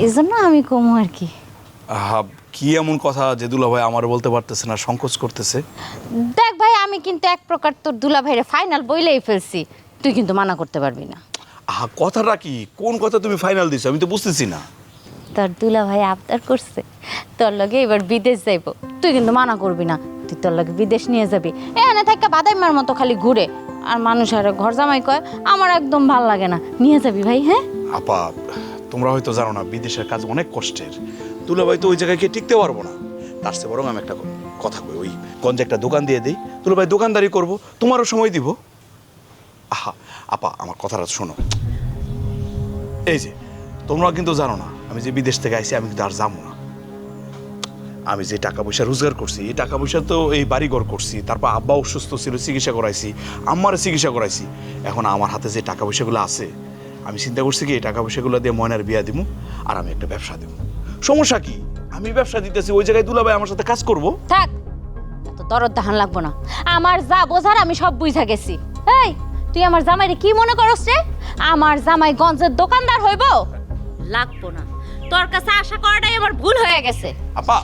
এই জন্য আমি কমু আর কি। কি এমন কথা যে দুলা ভাই আমার বলতে পারতেছে না, সংকোচ করতেছে? দেখ ভাই, আমি কিন্তু এক প্রকার তোর দুলা ভাইয়ের ফাইনাল বইলেই ফেলছি, তুই কিন্তু মানা করতে পারবি না। কথাটা কি? কোন কথা তুমি ফাইনাল দিছো আমি তো বুঝতেছি না। তোর দুলা ভাই আবদার করছে তোর লগে এবার বিদেশ যাইব, তুই কিন্তু মানা করবি না। তুই তোর লগে বিদেশ নিয়ে যাবি, এখানে থেকে বাদাইমার মতো খালি ঘুরে আর মানুষ আর ঘর জামাই কয়, আমার একদম ভাল লাগে না। নিয়ে যাবি ভাই? হ্যাঁ আপা, তোমরা হয়তো জানো না বিদেশের কাজ অনেক কষ্টের। দুলা ভাই তো ওই জায়গায় গিয়ে টিকতে পারবো না। তার চেয়ে বরং আমি একটা কথা কই, ওই গঞ্জে একটা দোকান দিয়ে দিই, দুলা ভাই দোকানদারি করবো, তোমারও সময় দিব। আপা আমার কথাটা শোনো। এই যে তোমরা কিন্তু জানো না আমি যে বিদেশ থেকে আইছি, আমি কিন্তু আর যাবো না। আমি যে টাকা পয়সা রোজগার করছি, এই টাকা পয়সা তো এই বাড়িঘর করছি, তারপর আব্বা অসুস্থ ছিল, চিকিৎসা করাইছি, আম্মারে চিকিৎসা করাইছি। এখন আমার হাতে যে টাকা পয়সাগুলো আছে, আমি চিন্তা করছি কি এই টাকা পয়সাগুলো দিয়ে ময়নার বিয়া দিব, আর আমি একটা ব্যবসা দেবো। সমস্যা কি? আমি ব্যবসা দিতেছি, ওই জায়গায় দুলা ভাই আমার সাথে কাজ করবো। থাক, এত দরদ দাহান লাগবো না। আমার যা বোঝার আমি সব বুঝা গেছি। এই, তুই আমার জামাইরে কি মনে করস রে? আমার জামাই গঞ্জের দোকানদার হইব? লাগবো না, তোর কাছে আশা করাটাই আমার ভুল হয়ে গেছে। আপা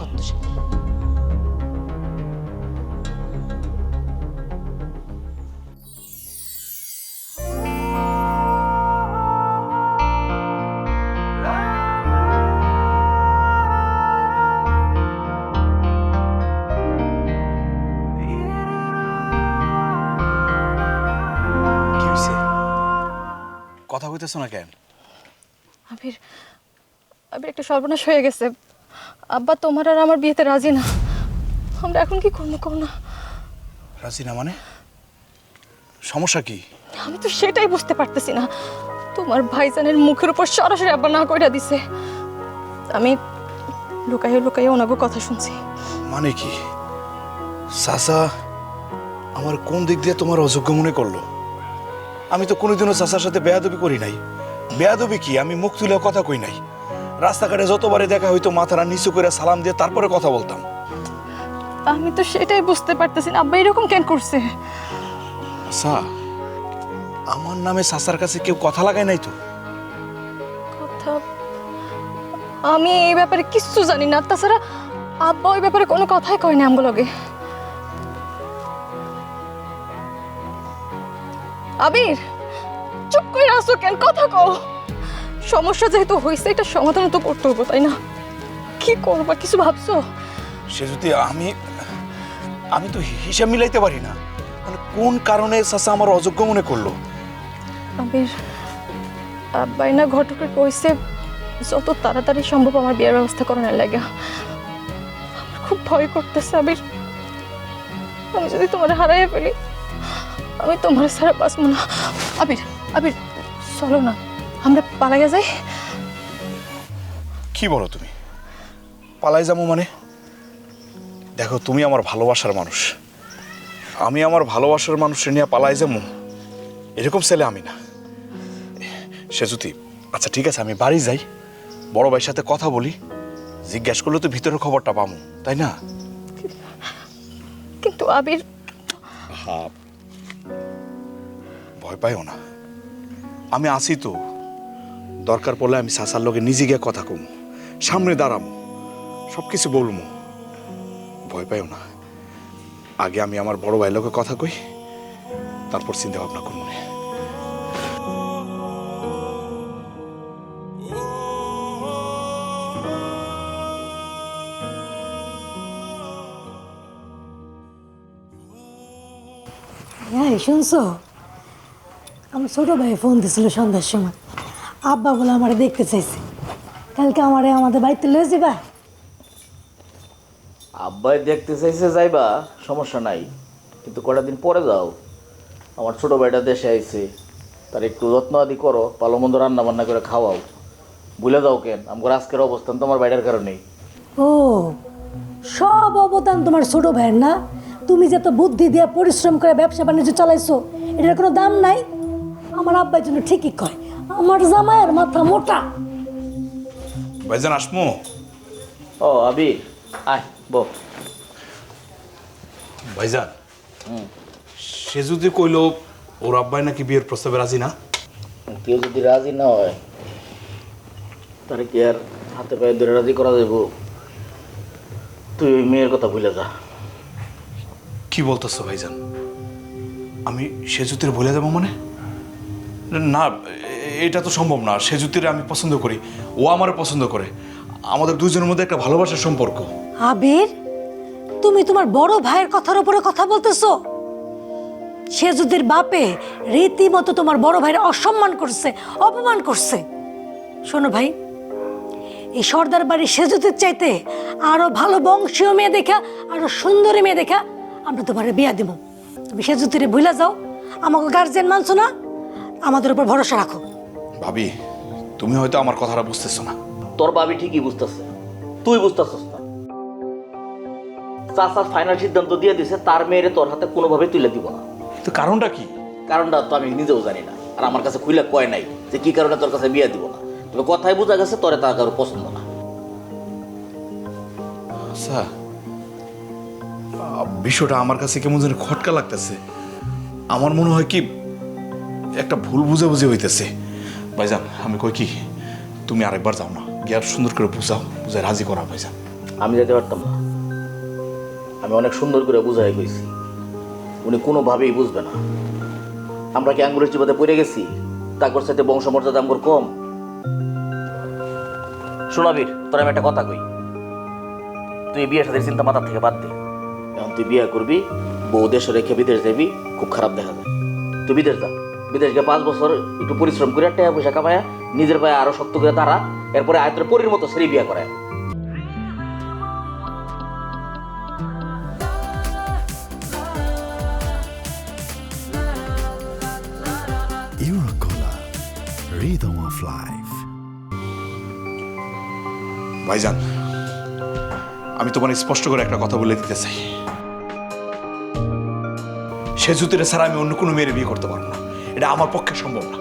কইতেছ না কেন? আবির আবির একটা সর্বনাশ হয়ে গেছে। আব্বা তোমার আর আমার বিয়েতে রাজি না। আমরা এখন কি করবো কও না? রাজি না মানে? সমস্যা কি? আমি তো সেটাই বুঝতে পারতেছি না। তোমার ভাইজানের মুখের উপর সরাসরি আব্বা না কইরা দিছে। আমি লুকাইয়ে লুকাইয়ে ওনাগো কথা শুনছি। মানে কি? চাচা আমার কোন দিক দিয়ে তোমার অযোগ্য মনে করলো? আমি তো কোনোদিনও চাচার সাথে বেয়াদবি করি নাই। বেয়াদবি কি? আমি মুখ তুলে কথা কই নাই। রাস্তাঘাটে যতবারে দেখা হইতো মাথাটা নিচু করে সালাম দিয়ে তারপরে কথা বলতাম। আমি তো সেটাই বুঝতে পারতেছি না আব্বা এরকম কেন করছে। আচ্ছা, আমার নামে চাচার কাছে কেউ কথা লাগায় নাই তো? কথা আমি এই ব্যাপারে কিচ্ছু জানি না। তাছাড়া আব্বা ওই ব্যাপারে কোনো কথাই কয় না আমগুলোকে। আবির চুপ করে আসো কেন? কথা কও। সমস্যা যেহেতু হয়েছে এটা সমাধান তো করতে হবে, তাই না? কি করবা কিছু ভাবছো? সে যদি আমি তো হিসাব মিলাইতে পারি না। মানে কোন কারণে চাচা আমার অযোগ্য মনে করলো? আবির আব্বাই না ঘটকে কইছে যত তাড়াতাড়ি সম্ভব আমার বিয়ের ব্যবস্থা করানোর লাগে। আমার খুব ভয় করতেছে আবির। আমি যদি তোমার হারাইয়া ফেলি আমি তোমার ছাড়া বাঁচবো না। আবির আবির চলো না আমরা পালাইয়া যাই। কি বলো তুমি? পালাই যাবো মানে? দেখো, তুমি আমার ভালোবাসার মানুষ। আমি আমার ভালোবাসার মানুষের নিয়ে পালাই যাবো এরকম ছেলে আমি না। সে যদি আচ্ছা ঠিক আছে, আমি বাড়ি যাই, বড় ভাইয়ের সাথে কথা বলি, জিজ্ঞাসা করলে তো ভিতরের খবরটা পাবো, তাই না? কিন্তু আবির ভয় পাইও না, আমি আছি তো। দরকার পড়লে আমি চাচার লগে নিজে গিয়ে কথা কমু, সামনে দাঁড়ামু, সবকিছু বলবো। ভয় পাইও না। আগে আমি আমার বড় ভাইয়ের লগে কথা কই, তারপর চিন্তা ভাবনা করবো। হ্যাঁ শুনছো, আমার ছোট ভাই ফোন দিছিল সন্ধ্যার সময়। আব্বা বলে আমার দেখতে চাইছে, কালকে আমারে আমাদের বাড়িতে লয়ে যাবা। আব্বাই দেখতে চাইছে যাইবা, সমস্যা নাই, কিন্তু কটা দিন পরে যাও। আমার ছোট ভাইটা দেশে আইছে, তার একটু যত্ন আদি করো, ভালো মন্দ রান্না বান্না করে খাওয়াও। ভুলে যাও কেন আমার আজকের অবস্থান তোমার বাইরের কারণেই। ও সব অবদান তোমার ছোট ভাইয়ের না? তুমি যে তো বুদ্ধি দিয়ে পরিশ্রম করে ব্যবসা বাণিজ্য চালাইছো, এটার কোনো দাম নাই? আমার আব্বার জন্য ঠিকই কয়, আমার জামাইয়ের মাথা মোটা। ভাইজান আসমু? ও আবির আয় বল। ভাইজান সে যদি কইলো ওর আব্বাই নাকি বিয়ের প্রস্তাবে রাজি না? কেউ যদি রাজি না হয় তাহলে কি আর হাতে পায়ে ধরে রাজি করা যাব? তুই ওই মেয়ের কথা ভুলে যা। কি বলতেছো ভাইজান? আমি সেজুতির ভুলে যাবো মানে? না, এটা তো সম্ভব না। সেজুতির আমি পছন্দ করি, ও আমারে পছন্দ করে, আমাদের দুজনের মধ্যে একটা ভালোবাসার সম্পর্ক। আবির তুমি তোমার বড় ভাইয়ের কথার উপরে কথা বলতেছো? সে যদি বাপে রীতিমতো তোমার বড় ভাইয়ের অসম্মান করছে, অপমান করছে। শোনো ভাই, এই সর্দার বাড়ির সেজুতির চাইতে আরো ভালো বংশীয় মেয়ে দেখা, আরো সুন্দরী মেয়ে দেখা আমরা তোমার বিয়া দিব। তুমি সেজুতিরে ভুলে যাও, আমাকে গার্জেন মানছো না, আমাদের উপর ভরসা রাখো। ভাবি, তুমি হয়তো আমার কথাটা বুঝতেছো না। তোর ভাবি ঠিকই বুঝতেছে, তুই বুঝতেছস না। চাচা ফাইনাল সিদ্ধান্ত দিয়ে দিছে, তার মেয়েরে তোর হাতে কোনোভাবে তুলে দিব না। তো কারণটা কি? কারণটা তো আমি নিজেও জানি না, আর আমার কাছে খুলে কয় নাই যে কি কারণে তোর কাছে বিয়ে দিব না। তবে কথাই বোঝা গেছে তোরে তার কারো পছন্দ না। আচ্ছা, বিষয়টা আমার কাছে কেমন যেন খটকা লাগতেছে। আমার মনে হয় কি একটা ভুল বুঝাবুঝি হইতেছে। ভাইজান আমি কই কি, তুমি আরেকবার যাও না, গিয়ে সুন্দর করে বুঝাও, বুঝাই রাজি করা। ভাইজান আমি যেতে পারতাম না, আমি অনেক সুন্দর করে বুঝাই কইছি, উনি কোনোভাবেই বুঝবে না। আমরা কি আঙ্গুরের চিবাতে পড়ে গেছি? তারপর সাথে বংশমর্যাদা আঙ্গুর কম? শোনাবির, তোর আমি একটা কথা কই, তুই বিয়ের সাথে চিন্তা মাথার থেকে বাদ দে। এখন তুই বিয়ে করবি, বউ দেশে রেখে বিদেশ যাবি, খুব খারাপ দেখা যায়। তুই বিদেশ যা, বিদেশ গিয়ে 5 বছর একটু পরিশ্রম করে টাকা পয়সা কামায় নিজের পায়ে আরো শক্ত করে দাঁড়া, এরপরে আয়ত্তের পরীর মতো ছেলে বিয়ে করে। Eurocola, rhythm of life. ভাইজান, আমি তোমার স্পষ্ট করে একটা কথা বলে দিতে চাই। সে জুতিরে ছাড়া আমি অন্য কোনো মেয়ের বিয়ে করতে পারবো না, এটা আমার পক্ষে সম্ভব না।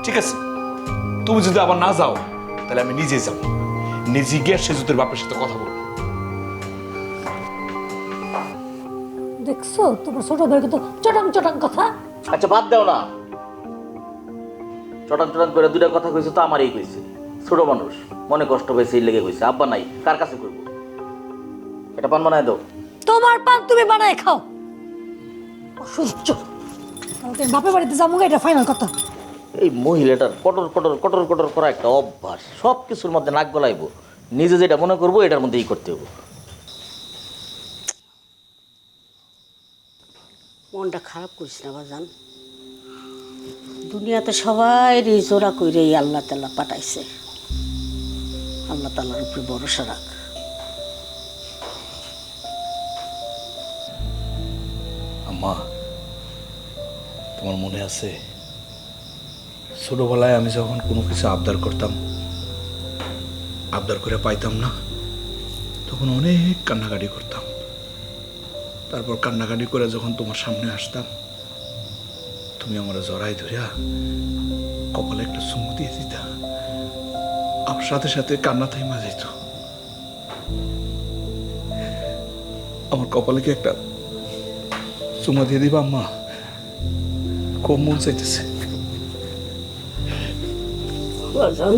ঠিক আছে, তুমি যদি আবার না যাও তাহলে আমি নিজে যাব, নিজে গিয়ে সে জুতির বাপের সাথে কথা বলবো। দেখছো তোমার ছোট ভাই কিন্তু চটাং চটাং কথা। আচ্ছা বাদ দাও না, চটান চটান করে দুটা কথা কইছে তো আমারই কইছে। ছোট মানুষ, মনে কষ্ট পেয়েছে, এই লেগে কইছে। আব্বা নাই, কার কাছে কইব? এটা পান বানায় দাও। তোমার পান তুমি বানায় খাও। অসহ্য। তুমি বাপের বাড়িতে যাবো, এটা ফাইনাল কথা। এই মহিলাটার কটর কটর কটর কটর করা একটা অভ্যাস, সব কিছুর মধ্যে নাক গলাইবো, নিজে যেটা মনে করবো এটার মধ্যেই করতে হবো। মনটা খারাপ করিস না বাজান। দুনিয়াতে সবাই জোড়া কইরে আল্লাহ তাআলা পাঠাইছে। আল্লাহ তাআলার উপরে ভরসা রাখ। আম্মা, তোমার মনে আছে ছোটবেলায় আমি যখন কোনো কিছু আবদার করতাম, আবদার করে পাইতাম না, তখন অনেক কান্নাকাটি করতাম। তারপর কান্নাকাটি করে যখন তোমার সামনে আসতাম, তুমি আমার জড়াই ধরিয়া কপালে একটা চুমু দিয়ে দিতা, আমার সাথে সাথে কান্না থাইমা যেত। আমার কপালে কি একটা চুমা দিয়ে দিবা আম্মা? খুব মন চাইতেছে। বাজান,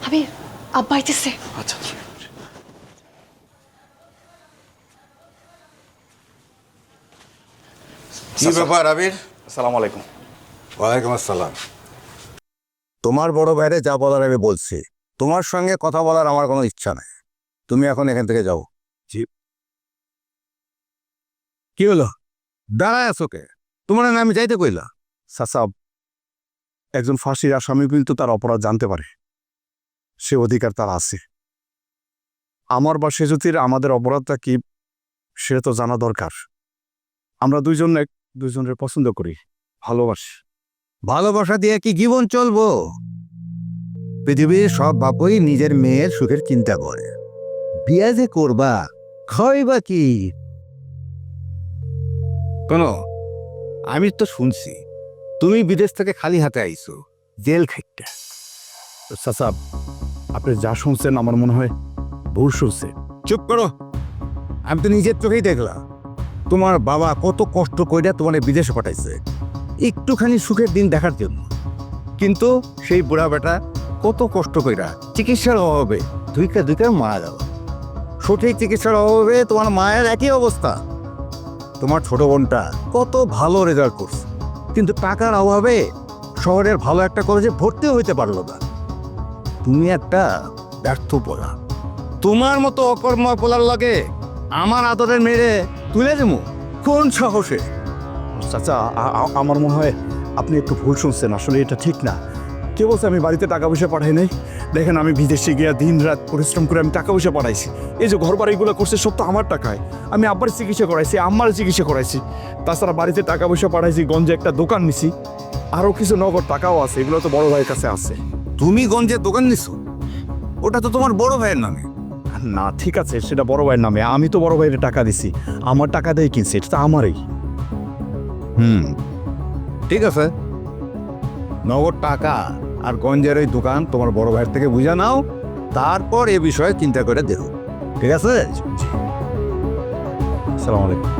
আবির, আব্বা আইতেছে। আচ্ছা, কি ব্যাপার আবির? আসসালামু আলাইকুম। ওয়ালাইকুম আসসালাম। তোমার বড় ভাইরে যা বলার আমি বলছি, তোমার সঙ্গে কথা বলার আমার কোনো ইচ্ছা নাই। তুমি এখন এখান থেকে যাও। জি। কি হলো, দাঁড়ায় আছো কে? তোমার না আমি যাইতে কইলা? সাসাব, একজন ফাঁসির আসামি কিন্তু তার অপরাধ জানতে পারে, সে অধিকার তার আছে। আমার বা সেজুতির আমাদের অপরাধটা কি সেটা তো জানা দরকার। আমরা দুইজনের পছন্দ করি, ভালোবাসি। ভালোবাসা দিয়ে কি জীবন চলবো? পৃথিবীর সব বাপই নিজের মেয়ের সুখের চিন্তা করে। বিয়ে যে করবা, খাইবা কি? শোনো, আমি তো শুনছি তুমি বিদেশ থেকে খালি হাতে আইছো, জেল খাইতে। সাসাব, আপনি যা শুনছেন আমার মনে হয় ভুল শুনছেন। চুপ করো, আমি তো নিজের চোখেই দেখলাম তোমার বাবা কত কষ্ট কইরা তোমার বিদেশে পাঠাইছে একটুখানি সুখের দিন দেখার জন্য। কিন্তু সেই বুড়া বেটা কত কষ্ট কইরা চিকিৎসার অভাবে দুইকা মারা গেল। সঠিক চিকিৎসার অভাবে তোমার মায়ের একই অবস্থা। তোমার ছোট বোনটা কত ভালো রেজাল্ট করছে, কিন্তু টাকার অভাবে শহরের ভালো একটা কলেজে ভর্তিও হইতে পারলো না। তুমি একটা ব্যর্থ পোলা। তোমার মতো অকর্মা পোলার লাগে আমার আদরের মেরে তুলে দেবো কোন সাহসে? চাচা, আমার মনে হয় আপনি একটু ভুল শুনছেন, আসলে এটা ঠিক না। কে বলছে আমি বাড়িতে টাকা পয়সা পাঠাই নাই? দেখেন, আমি বিদেশে গিয়ে দিন রাত পরিশ্রম করে আমি টাকা পয়সা পাঠাইছি। এই যে ঘর বাড়িগুলো করছে সব তো আমার টাকায়। আমি আব্বার চিকিৎসা করাইছি, আম্মার চিকিৎসা করাইছি, তাছাড়া বাড়িতে টাকা পয়সা পাঠাইছি, গঞ্জে একটা দোকান নিছি, আরও কিছু নগদ টাকাও আছে, এগুলো তো বড় ভাইয়ের কাছে আছে। তুমি গঞ্জে দোকান নিছো? ওটা তো তোমার বড় ভাইয়ের নামে। না, ঠিক আছে, সেটা বড় ভাইয়ের নামে, আমি তো বড় ভাইয়ের টাকা দিছি, আমার টাকা দিয়ে কিনছি, এটা তো আমারই। ঠিক আছে, নগদ টাকা আর গঞ্জের ওই দোকান তোমার বড় ভাইয়ের থেকে বুঝা নাও, তারপর এ বিষয়ে চিন্তা করে দেখো। ঠিক আছে? আসসালামু আলাইকুম।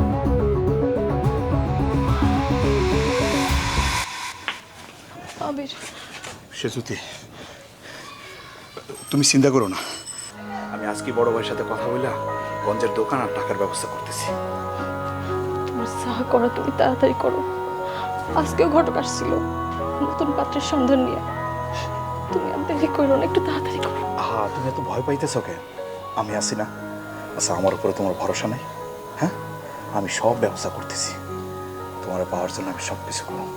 আবির সেজুতি, তুমি চিন্তা করো না, আমি আজকে বড় ভাইয়ের সাথে কথা বললাম, গঞ্জের দোকান আর টাকার ব্যবস্থা করতেছি। তোমার যা করো তুমি তাড়াতাড়ি করো। আজকেও ঘটক আসছিল নতুন পাত্রের সন্ধান নিয়ে। তুমি আর দেরি করো না, একটু তাড়াতাড়ি করো। তুমি এত ভয় পাইতেছ কেন? আমি আছি না? আচ্ছা, আমার উপরে তোমার ভরসা নেই? হ্যাঁ, আমি সব ব্যবস্থা করতেছি, তোমার পাওয়ার জন্য আমি সব কিছু করব।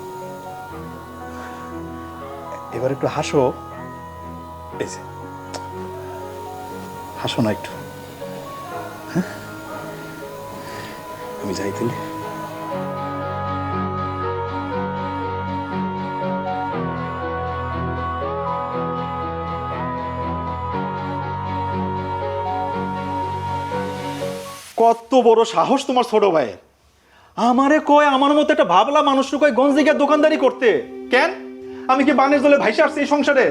এবার একটু হাসো, এই যে হাসো না একটু। হ্যাঁ, আমি যাই তাহলে। কত বড় সাহস তোমার ছোট ভাইয়ের! আমারে কয় আমার মতো একটা ভাবলা মানুষকে কয় গঞ্জে গিয়ে দোকানদারি করতে। কেন? আমি কি বানের জলে ভাইসে আসছি এই সংসারে?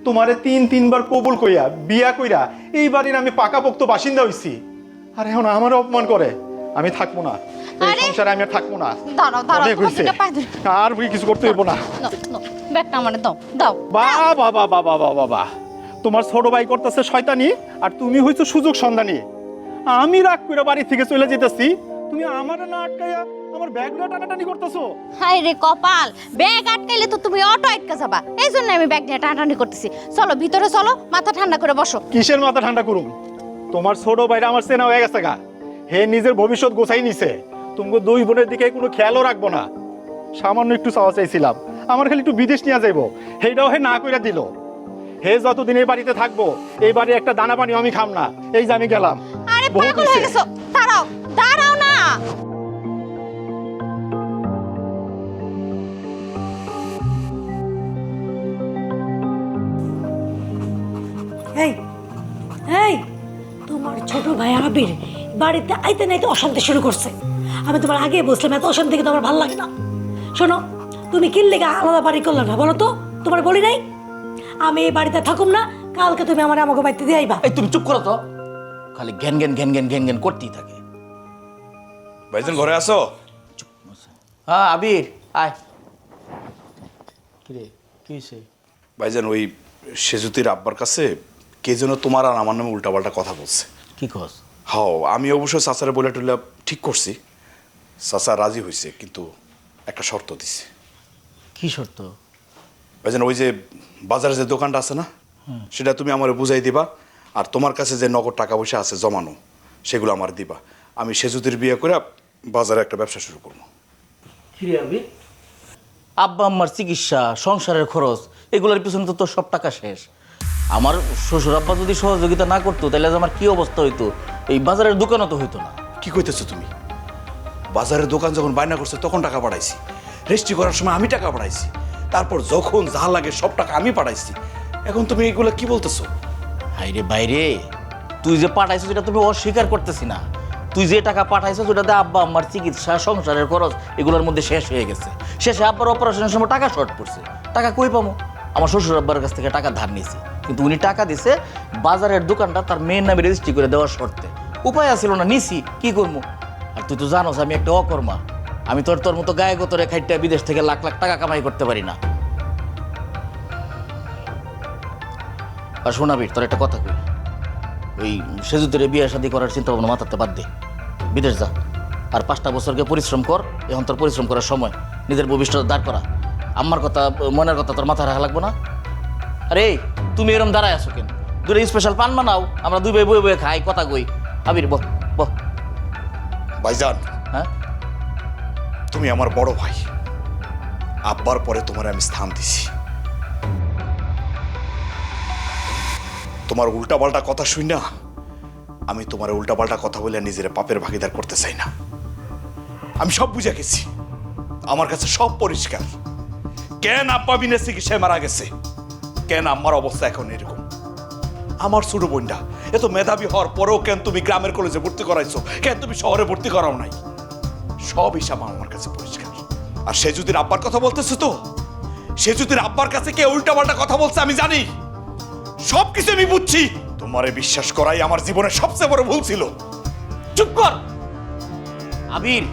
তোমারে তিনবার কবুল কইয়া বিয়া কইরা এই বাড়ির আমি পাকাপোক্ত বাসিন্দা হইছি, আর এখন আমার অপমান করে। আমি থাকবো না এই সংসারে, আমি আর থাকবো না। দাঁড়াও দাঁড়াও, অনেক হইছে, আর কিছু করতে হইব না। ব্যাগটা আমারে দাও দাও। বাবা বাবা বাবা বাবা, তোমার ছোট ভাই করতেছে শয়তানি, আর তুমি হইছো সুযোগ সন্ধানী। আমি রাগ করে বাড়ি থেকে চলে যেতেছি, তুমি আমার না আটকাইয়া আমার ব্যাগটা টানাটানি করতেছো। হাই রে কপাল, ব্যাগ আটকাইলে তো তুমি অটো আটকা যাবা, এই জন্য আমি ব্যাগ নিয়ে টানাটানি করতেছি। চলো ভিতরে চলো, মাথা ঠান্ডা করে বসো। কিসের মাথা ঠান্ডা করুম? তোমার ছোট ভাইরা আমার চেনা হয়ে গেছে গা, হে নিজের ভবিষ্যৎ গোছাই নিছে। তুমি দুই বোনের দিকে কোনো খেয়ালও রাখবো না। সামান্য একটু চাওয়া চাইছিলাম, আমার খালি একটু বিদেশ নিয়ে যাইবো, সেইটাও হে না কইরা দিল। হে যতদিন এই বাড়িতে থাকবো, এই বাড়ি একটা দানা পানি আমি খাম না। এই যে আমি গেলাম। আরে বহুত পাগল হয়ে হইছে। গেছো, দাঁড়াও দাঁড়াও না। এই এই তোমার ছোট ভাই আবির বাড়িতে আইতে নাইতে অশান্তি শুরু করছে। আমি তোমার আগে বলছিলাম এত অশান্তি কিন্তু আমার ভালো লাগে না। শোনো, তুমি কি লেগে আলাদা বাড়ি করলে না বলো তো? তোমার বলি নাই আমি এই বাড়িতে থাকুম না, কালকে তুমি আমার আমাকে বাড়িতে দিয়ে আইবা। এই তুমি চুপ করো তো, খালি ঘ্যান ঘ্যান ঘ্যান ঘ্যান ঘ্যান ঘ্যান করতেই থাকে। ভাইজান ঘরে আসো। হ্যাঁ আবির আয়। কিরে কি হয়েছে? ভাইজান, ওই সেজুতির আব্বার কাছে কে যেন তোমার আর আমার নামে উল্টাপাল্টা কথা বলছে। কি কস? হাও, আমি অবশ্য চাচারে বলে টুলে ঠিক করছি, চাচা রাজি হয়েছে, কিন্তু একটা শর্ত দিছে। কি শর্ত? ভাইজান, ওই যে বাজারে যে দোকানটা আছে না, সেটা তুমি আমার বুঝাই দিবা, আর তোমার কাছে যে নগদ টাকা পয়সা আছে জমানো, সেগুলো আমার দিবা। আমি সেজুতির বিয়ে করে বাজারে একটা ব্যবসা শুরু করবো। কিরে আবির, আব্বা আম্মার চিকিৎসা, সংসারের খরচ, এগুলোর পিছনে তো তোর সব টাকা শেষ। আমার শ্বশুর আব্বা যদি সহযোগিতা না করতো, তাহলে আজ আমার কি অবস্থা হইতো? এই বাজারের দোকানও তো হইতো না। কি কইতেছো তুমি? বাজারের দোকান যখন বায়না করছে তখন টাকা পাঠাইছি, রেজিস্ট্রি করার সময় আমি টাকা পাঠাইছি, তারপর যখন যা লাগে সব টাকা আমি পাঠাইছি। এখন তুমি এগুলো কি বলতেছো? হাইরে বাইরে, তুই যে পাঠাইছো সেটা তুমি অস্বীকার করতেছি না। তুই যে টাকা পাঠাইছো সেটাতে আব্বা আম্মার চিকিৎসা, সংসারের খরচ এগুলোর মধ্যে শেষ হয়ে গেছে। শেষে আব্বার অপারেশনের সময় টাকা শর্ট পড়ছে। টাকা কই পাবো? আমার শ্বশুর আব্বার কাছ থেকে টাকা ধার নিয়েছি, কিন্তু উনি টাকা দিছে বাজারের দোকানটা তার মেয়ের নামে রেজিস্ট্রি করে দেওয়ার শর্তে। উপায় আছিল না, নিছি, কি করবো? আর তুই তো জানোস আমি একটা অকর্মা। আমি তোর মতো গায়ে গোতরে খাইটা বিদেশ থেকে লাখ লাখ টাকা কামাই করতে পারি না। আর শোনাবি, তোর একটা কথা কই, ওই সেজুতিরে বিয়ে শাদী করার চিন্তা ভাবনা মাথাতে বাদ দে, বিদেশ যা। আর 5টা বছরকে পরিশ্রম কর, এখন তোর পরিশ্রম করার সময়। নিজের ভবিষ্যৎ দাঁড় করা। আমার কথা, মনের কথা তোর মাথায় রাখা লাগবো না? আরে তুমি এরকম দাঁড়ায় আছো কেন? দুটো স্পেশাল পান বানাও, আমরা দুই ভাই বয়ে বয়ে খাই, কথা কই। আবির বহ বহ। ভাইজান, হ্যাঁ, তুমি আমার বড় ভাই, আব্বার পরে তোমার আমি স্থান দিছি। তোমার উল্টাপাল্টা কথা শুই না, আমি তোমার উল্টাপাল্টা কথা বলে নিজের পাপের ভাগিদার করতে চাই না। আমি সব বুঝে গেছি, আমার কাছে সব পরিষ্কার। কেন আব্বা বিনা চিকিৎসায় মারা গেছে, কেন আমার অবস্থা এখন এরকম। আমার ছোট বোনটা এত মেধাবী হওয়ার পরেও কেন তুমি গ্রামের কলেজে ভর্তি করাইছো, কেন তুমি শহরে ভর্তি করাও নাই, সব হিসাব আমার কাছে পরিষ্কার। আর সে যদি আব্বার কথা বলতেছো, তো সে যদি আব্বার কাছে কে উল্টাপাল্টা কথা বলছে আমি জানি, সবকিছু আমি বুঝছি। তোমারে বিশ্বাস করাই আমার জীবনের সবচেয়ে বড় ভুল ছিল। চুপ কর আবির,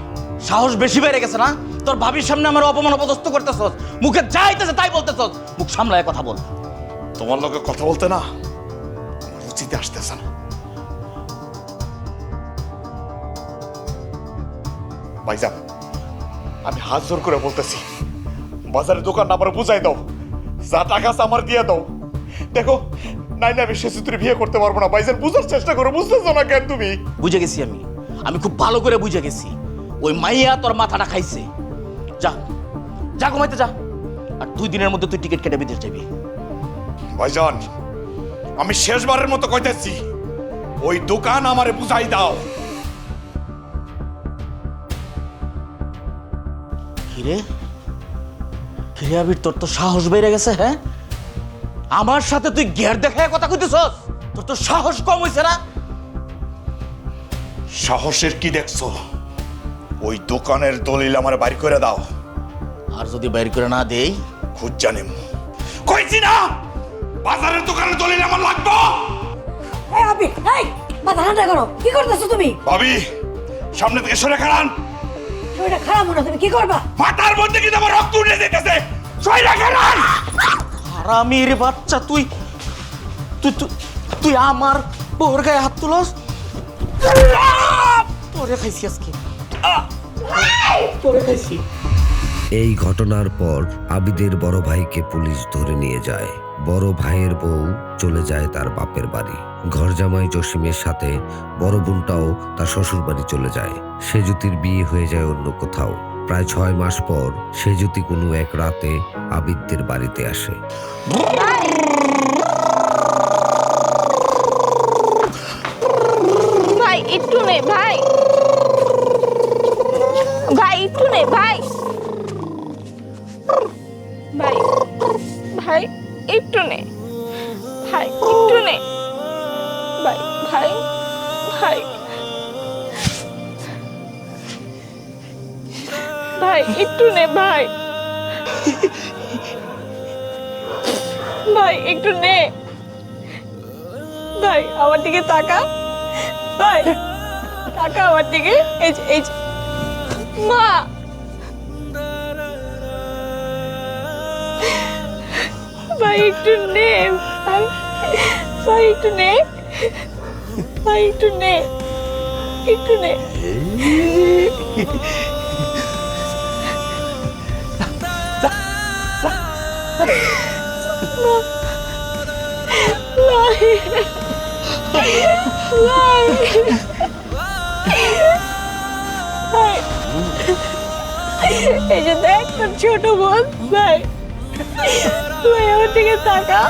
সাহস বেশি বেড়ে গেছে না? তোর ভাবির সামনে আমার অপমান অপদস্থ করতেছস, মুখে যা আইতেছে তাই বলতেছস। মুখ সামলায় কথা বল। তোমার লগে কথা বলতে না আমার রুচিতে আসতেছে না। ভাইজান, আমি হাত জোর করে বলতেছি, বাজারের দোকান আমার বুঝাই দাও, যা টাকা আছে আমার দিয়ে দাও। দেখো, নাইলে আমি সেচুতুরি বিয়ে করতে পারবো না। ভাইজান, বুঝার চেষ্টা করো, বুঝতেছো না কেন তুমি? বুঝে গেছি আমি খুব ভালো করে বুঝে গেছি। ওই মাইয়া তোর মাথাটা খাইছে। যা যা ঘুমাইতে যা, আর 2 দিনের মধ্যে তুই টিকিট কেটে বিদেশ যাবি। ভাইজান, আমি শেষবারের মতো কইতেছি, ওই দোকান আমারে বুঝাই দাও। কিরে কিরে আবির, তোর তো সাহস বেড়ে গেছে। হ্যাঁ, আমার সাথে তুই গের দেখায় কথা কইতেছস? তোর তো সাহস কম হইছে না? সাহসের কি দেখছো? ওই দোকানের দলিল আমার বাড়ি করে দাও। আর যদি বাইর করে না দেই? খুঁজ জানিম। কইছি না বাজারের দোকানের দলিল আমার লাগবে। এই আবির, এই মাথা ঠান্ডা করো, কি করতেছো তুমি? ভাবি, সামনে থেকে সরে খাড়ান। শরীরটা খারাপ মনে, তুমি কি করবা? মাথার মধ্যে কিন্তু আমার রক্ত উঠে যেতেছে। সরে খাড়ান। হারামির বাচ্চা, তুই তুই তুই তুই আমার বউর গায়ে হাত তুলস? তোরে খাইছি আজকে, তোরে খাইছি। এই ঘটনার পর আবিদের বড় ভাইকে পুলিশ ধরে নিয়ে যায়। বড় ভাইয়ের বউ চলে যায় তার বাপের বাড়ি। ঘরজামাই জসিমের সাথে বড় বোনটাও তার শ্বশুর বাড়ি চলে যায়। সেজুতির বিয়ে হয়ে যায় অন্য কোথাও। প্রায় 6 মাস পর সেজুতি কোনো এক রাতে আবিদদের বাড়িতে আসে। ভাই একটু নে, ভাই ভাই একটু নে, ভাই ভাই ভাই একটু নে, ভাই একটু নে, ভাই ভাই ভাই ভাই একটু নে, ভাই ভাই একটু নে, ভাই আমার দিকে তাকা, ভাই তাকা আমার দিকে। এই যে মা, ভাই একটু নে, ভাই ভাই একটু নে, ভাই একটু নে, একটু নে। এই যে দেখ তোর ছোট বোন, ভাই ভাই আমার দিকে তাকা।